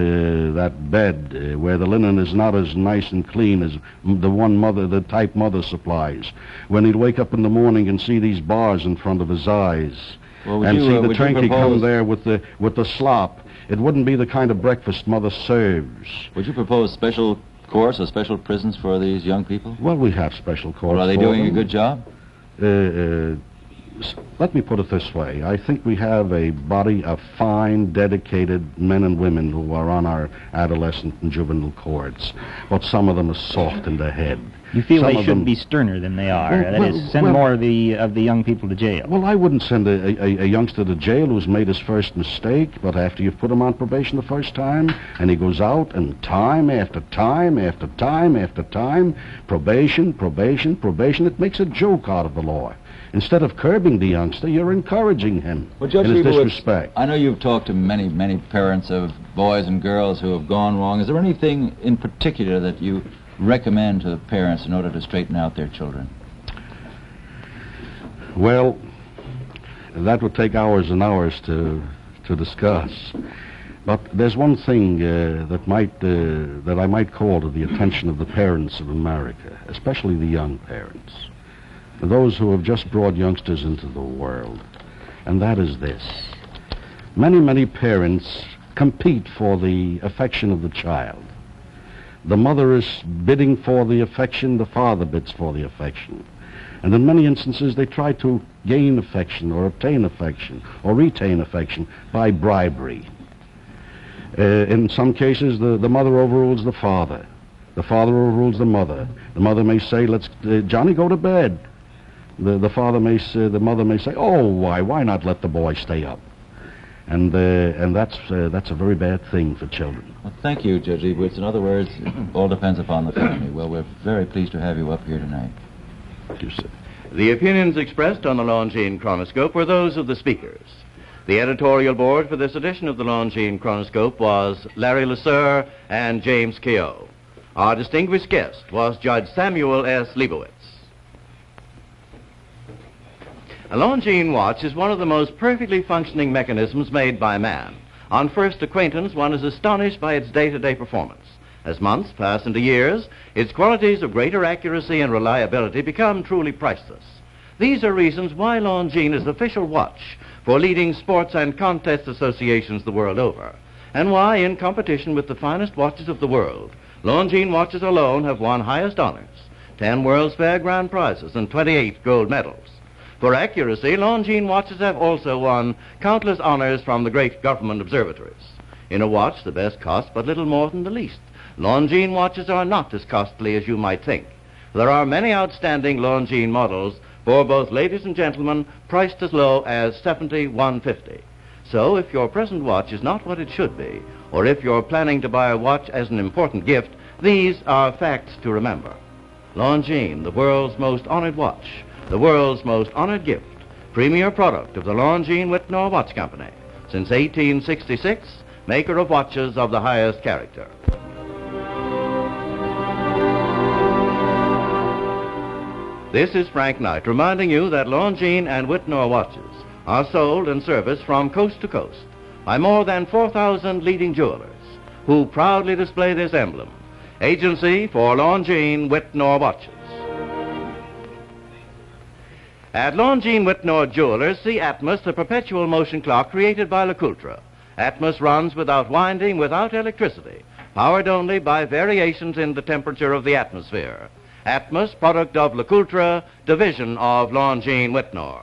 bed where the linen is not as nice and clean as the type mother supplies. When he'd wake up in the morning and see these bars in front of his eyes, and see the tranky come there with the slop. It wouldn't be the kind of breakfast mother serves. Would you propose special courts or special prisons for these young people? Well, we have special courts. Well, are they doing a good job? Let me put it this way. I think we have a body of fine, dedicated men and women who are on our adolescent and juvenile courts, but some of them are soft in the head. You feel they should be sterner than they are. That is, send more of the young people to jail. Well, I wouldn't send a youngster to jail who's made his first mistake, but after you've put him on probation the first time, and he goes out, and time after time after time after time, probation, it makes a joke out of the law. Instead of curbing the youngster, you're encouraging him in his disrespect. I know you've talked to many, many parents of boys and girls who have gone wrong. Is there anything in particular that you recommend to the parents in order to straighten out their children? Well, that would take hours and hours to discuss. But there's one thing that I might call to the attention of the parents of America, especially the young parents, those who have just brought youngsters into the world, and that is this. Many, many parents compete for the affection of the child. The mother is bidding for the affection, the father bids for the affection. And in many instances, they try to gain affection or obtain affection or retain affection by bribery. In some cases, the mother overrules the father. The father overrules the mother. The mother may say, "Let's, Johnny, go to bed." The mother may say, "Oh, why not let the boy stay up?" And that's a very bad thing for children. Well, thank you, Judge Leibowitz. In other words, it all depends upon the family. Well, we're very pleased to have you up here tonight. Thank you, sir. The opinions expressed on the Longines Chronoscope were those of the speakers. The editorial board for this edition of the Longines Chronoscope was Larry Lasser and James Keogh. Our distinguished guest was Judge Samuel S. Leibowitz. A Longines watch is one of the most perfectly functioning mechanisms made by man. On first acquaintance, one is astonished by its day-to-day performance. As months pass into years, its qualities of greater accuracy and reliability become truly priceless. These are reasons why Longines is the official watch for leading sports and contest associations the world over, and why, in competition with the finest watches of the world, Longines watches alone have won highest honors, 10 World's Fair Grand Prizes and 28 gold medals. For accuracy, Longines watches have also won countless honors from the great government observatories. In a watch, the best costs but little more than the least. Longines watches are not as costly as you might think. There are many outstanding Longines models for both ladies and gentlemen, priced as low as $71.50. So if your present watch is not what it should be, or if you're planning to buy a watch as an important gift, these are facts to remember. Longines, the world's most honored watch, the world's most honored gift, premier product of the Longines Whitnor Watch Company. Since 1866, maker of watches of the highest character. This is Frank Knight reminding you that Longines and Whitnor watches are sold and serviced from coast to coast by more than 4,000 leading jewelers who proudly display this emblem, Agency for Longines Whitnor Watches. At Longines Whitnor Jewelers, see Atmos, the perpetual motion clock created by LeCoultre. Atmos runs without winding, without electricity, powered only by variations in the temperature of the atmosphere. Atmos, product of LeCoultre, division of Longines Whitnor.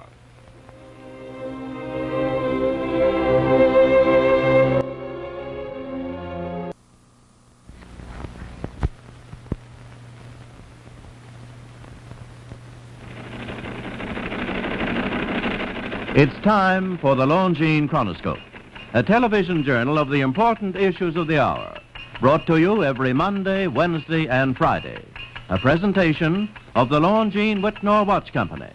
It's time for the Longines Chronoscope, a television journal of the important issues of the hour, brought to you every Monday, Wednesday, and Friday. A presentation of the Longines Whitnor Watch Company,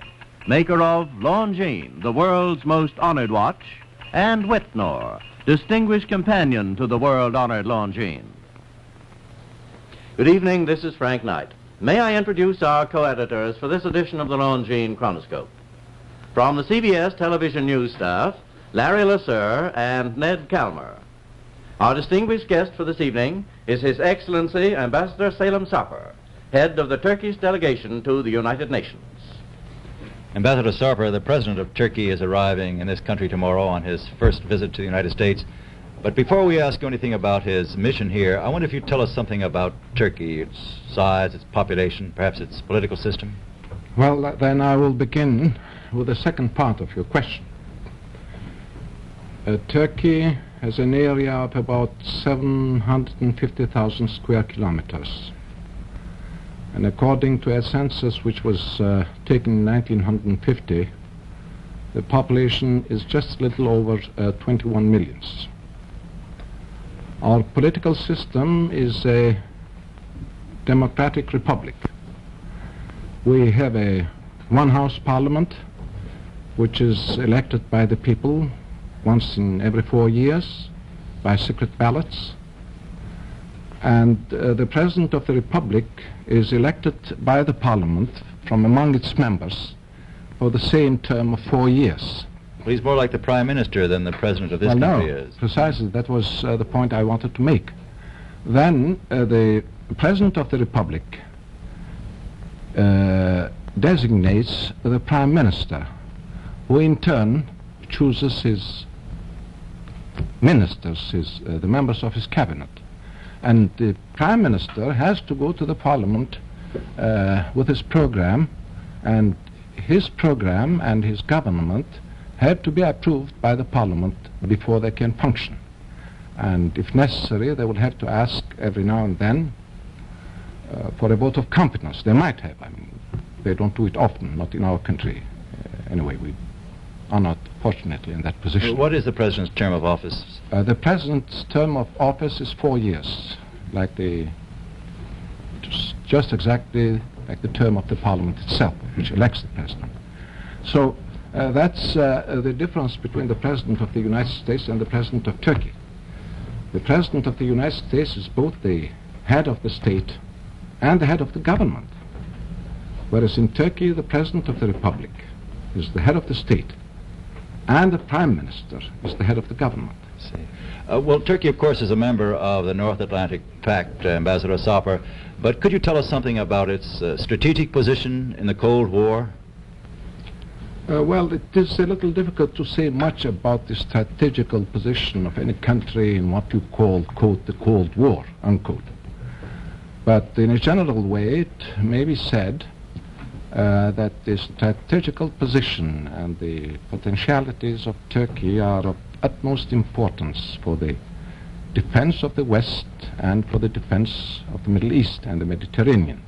maker of Longines, the world's most honored watch, and Whitnor, distinguished companion to the world-honored Longines. Good evening, this is Frank Knight. May I introduce our co-editors for this edition of the Longines Chronoscope. From the CBS television news staff, Larry Lasser and Ned Calmer. Our distinguished guest for this evening is His Excellency Ambassador Salem Sarper, head of the Turkish delegation to the United Nations. Ambassador Sarper, the president of Turkey is arriving in this country tomorrow on his first visit to the United States. But before we ask you anything about his mission here, I wonder if you'd tell us something about Turkey, its size, its population, perhaps its political system. Well, then I will begin with the second part of your question. Turkey has an area of about 750,000 square kilometers. And according to a census which was taken in 1950, the population is just a little over 21 million. Our political system is a democratic republic. We have a one-house parliament which is elected by the people once in every 4 years by secret ballots. And the President of the Republic is elected by the Parliament from among its members for the same term of 4 years. Well, he's more like the Prime Minister than the President of this country is. Precisely. That was the point I wanted to make. Then the President of the Republic designates the Prime Minister, who in turn chooses his ministers, the members of his cabinet. And the Prime Minister has to go to the Parliament with his program, and his program and his government have to be approved by the Parliament before they can function. And if necessary, they will have to ask every now and then for a vote of confidence. They might have. I mean, they don't do it often, not in our country. Anyway, we are not fortunately in that position. What is the President's term of office? The President's term of office is 4 years, like just exactly like the term of the Parliament itself, which elects the President. So that's the difference between the President of the United States and the President of Turkey. The President of the United States is both the head of the state and the head of the government, whereas in Turkey the President of the Republic is the head of the state and the Prime Minister is the head of the government. Well, Turkey, of course, is a member of the North Atlantic Pact, Ambassador Sarper, but could you tell us something about its strategic position in the Cold War? Well, it is a little difficult to say much about the strategical position of any country in what you call, quote, the Cold War, unquote. But in a general way, it may be said that the strategical position and the potentialities of Turkey are of utmost importance for the defense of the West and for the defense of the Middle East and the Mediterranean.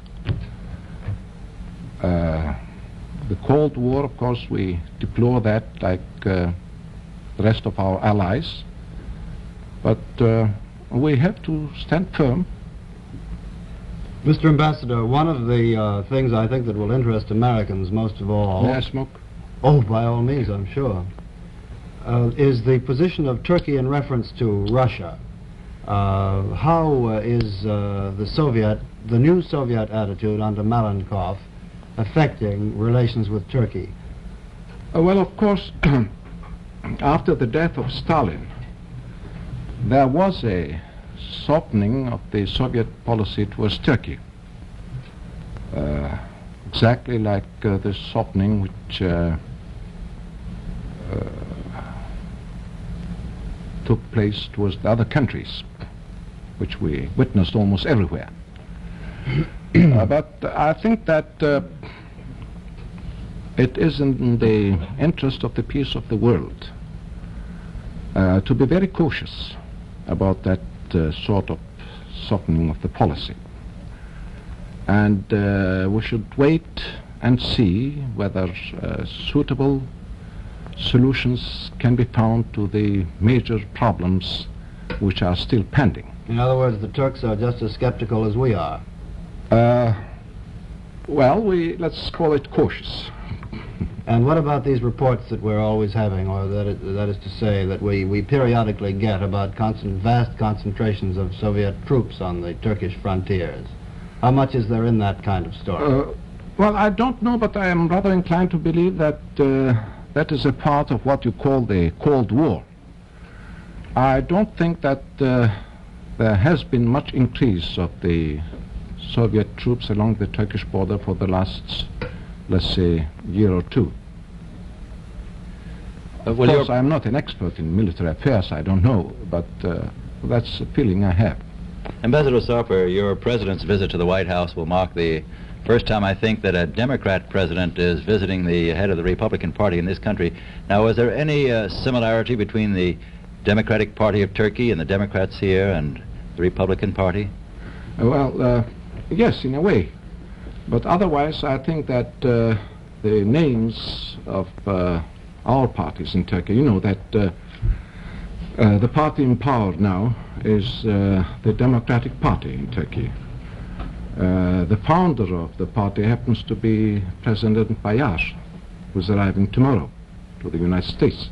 The Cold War, of course, we deplore that like the rest of our allies, but we have to stand firm. Mr. Ambassador, one of the things I think that will interest Americans most of all... May I smoke? Oh, by all means, I'm sure. Is the position of Turkey in reference to Russia. How is the new Soviet attitude under Malenkov affecting relations with Turkey? Well, of course, after the death of Stalin, there was a softening of the Soviet policy towards Turkey. Exactly like the softening which took place towards the other countries, which we witnessed almost everywhere. But I think that it is in the interest of the peace of the world to be very cautious about that sort of softening of the policy. And we should wait and see whether suitable solutions can be found to the major problems which are still pending. In other words, the Turks are just as skeptical as we are. Well, let's call it cautious. And what about these reports that we're always having, or that is to say that we periodically get about vast concentrations of Soviet troops on the Turkish frontiers? How much is there in that kind of story? Well, I don't know, but I am rather inclined to believe that that is a part of what you call the Cold War. I don't think that there has been much increase of the Soviet troops along the Turkish border for the last, let's say, year or two. Of course, I am not an expert in military affairs, I don't know, but that's a feeling I have. Ambassador Sarper, your president's visit to the White House will mark the first time, I think, that a Democrat president is visiting the head of the Republican Party in this country. Now, is there any similarity between the Democratic Party of Turkey and the Democrats here and the Republican Party? Well, yes, in a way. But otherwise, I think that the names of our parties in Turkey, you know that the party in power now is the Democratic Party in Turkey. The founder of the party happens to be President Bayar, who's arriving tomorrow to the United States.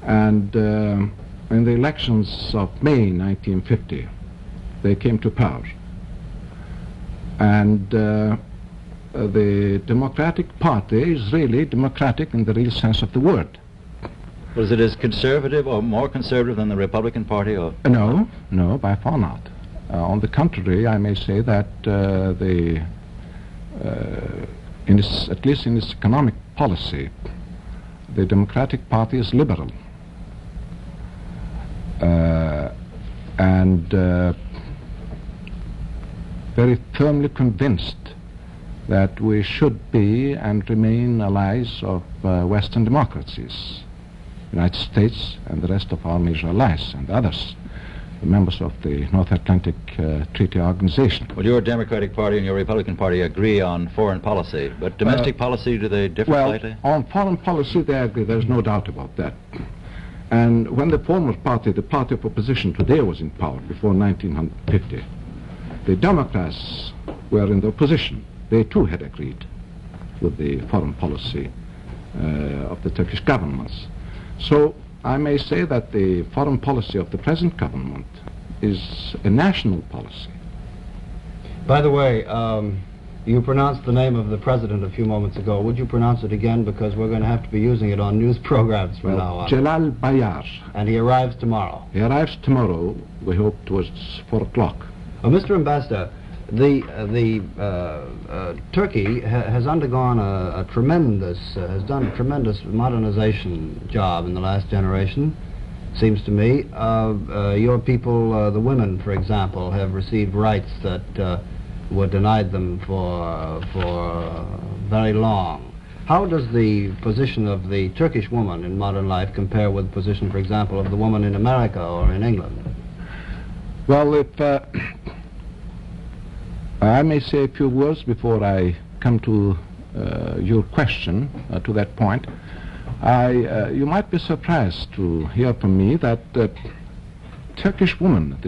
And in the elections of May 1950, they came to power. And the Democratic Party is really democratic in the real sense of the word. Was it as conservative or more conservative than the Republican Party? Or? No, by far not. On the contrary, I may say that at least in its economic policy, the Democratic Party is liberal. And very firmly convinced that we should be and remain allies of Western democracies, United States and the rest of our major allies and others, the members of the North Atlantic Treaty Organization. Well, your Democratic Party and your Republican Party agree on foreign policy, but domestic policy, do they differ slightly? Well, on foreign policy they agree, there's no doubt about that. And when the former party, the party of opposition today, was in power before 1950, the Democrats were in the opposition. They too had agreed with the foreign policy of the Turkish governments. So I may say that the foreign policy of the present government is a national policy. By the way, you pronounced the name of the president a few moments ago. Would you pronounce it again, because we're going to have to be using it on news programs from now on. Jalal Bayar. And he arrives tomorrow. He arrives tomorrow, we hope, towards 4 o'clock. Mr. Ambassador, Turkey has undergone has done a tremendous modernization job in the last generation, seems to me. Your people, the women, for example, have received rights that were denied them for very long. How does the position of the Turkish woman in modern life compare with the position, for example, of the woman in America or in England? Well, if I may say a few words before I come to your question, to that point, you might be surprised to hear from me that the Turkish woman,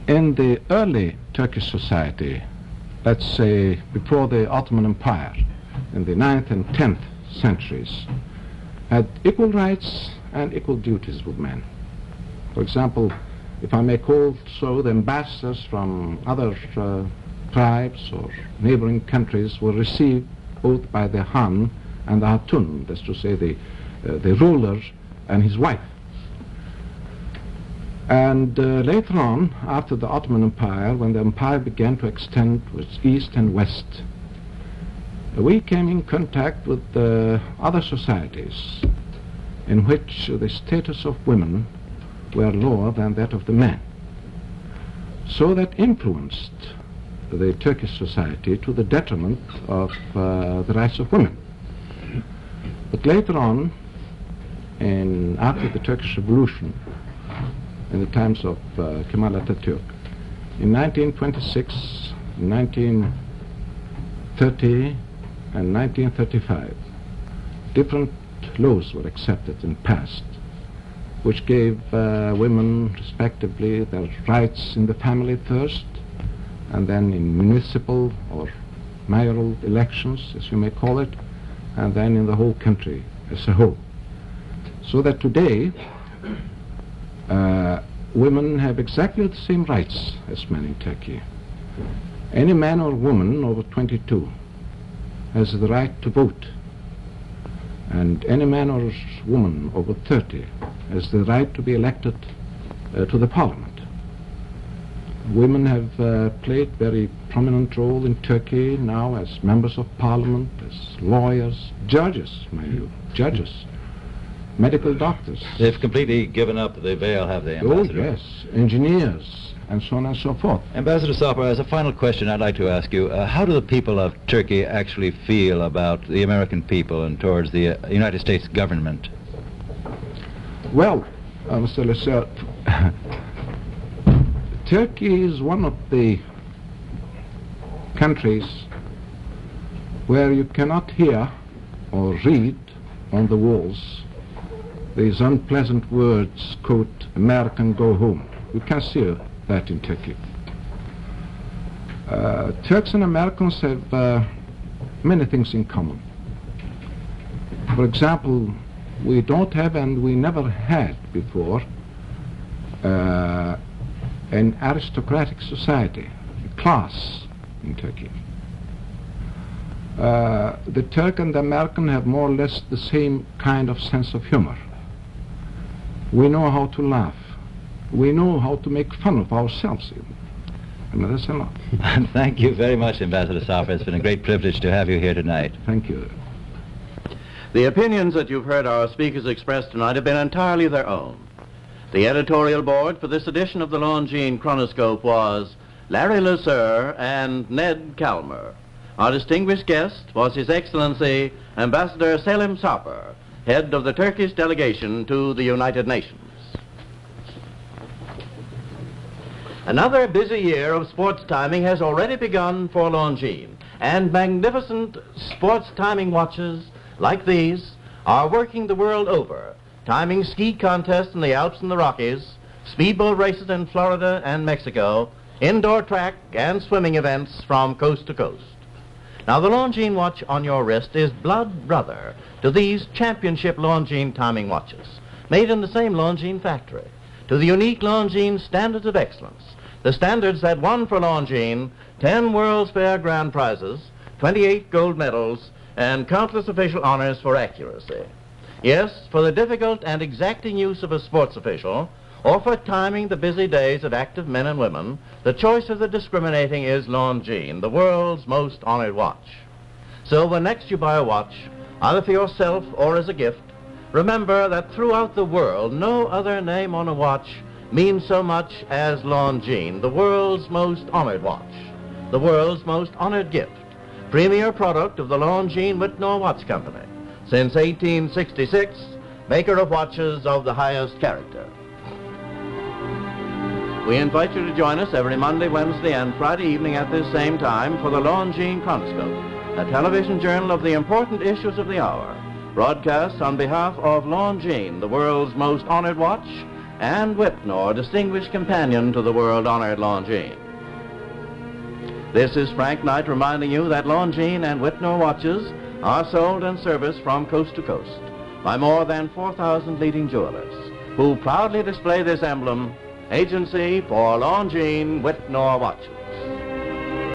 in the early Turkish society, let's say before the Ottoman Empire, in the 9th and 10th centuries, had equal rights and equal duties with men. For example, if I may call so, the ambassadors from other tribes or neighboring countries were received both by the Han and the Hatun, that's to say the ruler and his wife. And later on, after the Ottoman Empire, when the empire began to extend to its east and west, we came in contact with other societies in which the status of women were lower than that of the men. So that influenced the Turkish society to the detriment of the rights of women. But later on, after the Turkish Revolution, in the times of Kemal Atatürk, in 1926, 1930, and 1935, different laws were accepted and passed, which gave women, respectively, their rights in the family first, and then in municipal or mayoral elections, as you may call it, and then in the whole country as a whole. So that today, women have exactly the same rights as men in Turkey. Any man or woman over 22 has the right to vote, and any man or woman over 30 has the right to be elected to the parliament. Women have played very prominent role in Turkey now as members of parliament, as lawyers, judges, mind you, judges, medical doctors. They've completely given up the veil, have they, Ambassador? Oh, yes, engineers, and so on and so forth. Ambassador Safar, as a final question I'd like to ask you, how do the people of Turkey actually feel about the American people and towards the United States government? Well, Mr. Lesser, Turkey is one of the countries where you cannot hear or read on the walls these unpleasant words, quote, American go home. You can't see that in Turkey. Turks and Americans have many things in common. For example, we don't have, and we never had before, an aristocratic society, a class in Turkey. The Turk and the American have more or less the same kind of sense of humor. We know how to laugh. We know how to make fun of ourselves even. And that's a lot. Thank you very much, Ambassador Safar. It's been a great privilege to have you here tonight. Thank you. The opinions that you've heard our speakers express tonight have been entirely their own. The editorial board for this edition of the Longines Chronoscope was Larry Lusser and Ned Calmer. Our distinguished guest was His Excellency Ambassador Selim Safar, head of the Turkish delegation to the United Nations. Another busy year of sports timing has already begun for Longines, and magnificent sports timing watches like these are working the world over, timing ski contests in the Alps and the Rockies, speedboat races in Florida and Mexico, indoor track and swimming events from coast to coast. Now, the Longines watch on your wrist is blood brother to these championship Longines timing watches, made in the same Longines factory, to the unique Longines standards of excellence, the standards that won for Longines 10 World's Fair Grand Prizes, 28 gold medals, and countless official honors for accuracy. Yes, for the difficult and exacting use of a sports official, or for timing the busy days of active men and women, the choice of the discriminating is Longines, the world's most honored watch. So when next you buy a watch, either for yourself or as a gift, remember that throughout the world, no other name on a watch means so much as Longines, the world's most honored watch, the world's most honored gift, premier product of the Longines Whitnall Watch Company, since 1866, maker of watches of the highest character. We invite you to join us every Monday, Wednesday, and Friday evening at this same time for the Longines Chronoscope, a television journal of the important issues of the hour, broadcasts on behalf of Longines, the world's most honored watch, and Whitnor, distinguished companion to the world-honored Longines. This is Frank Knight reminding you that Longines and Whitnor watches are sold and serviced from coast to coast by more than 4,000 leading jewelers, who proudly display this emblem, Agency for Longines Whitnor Watches.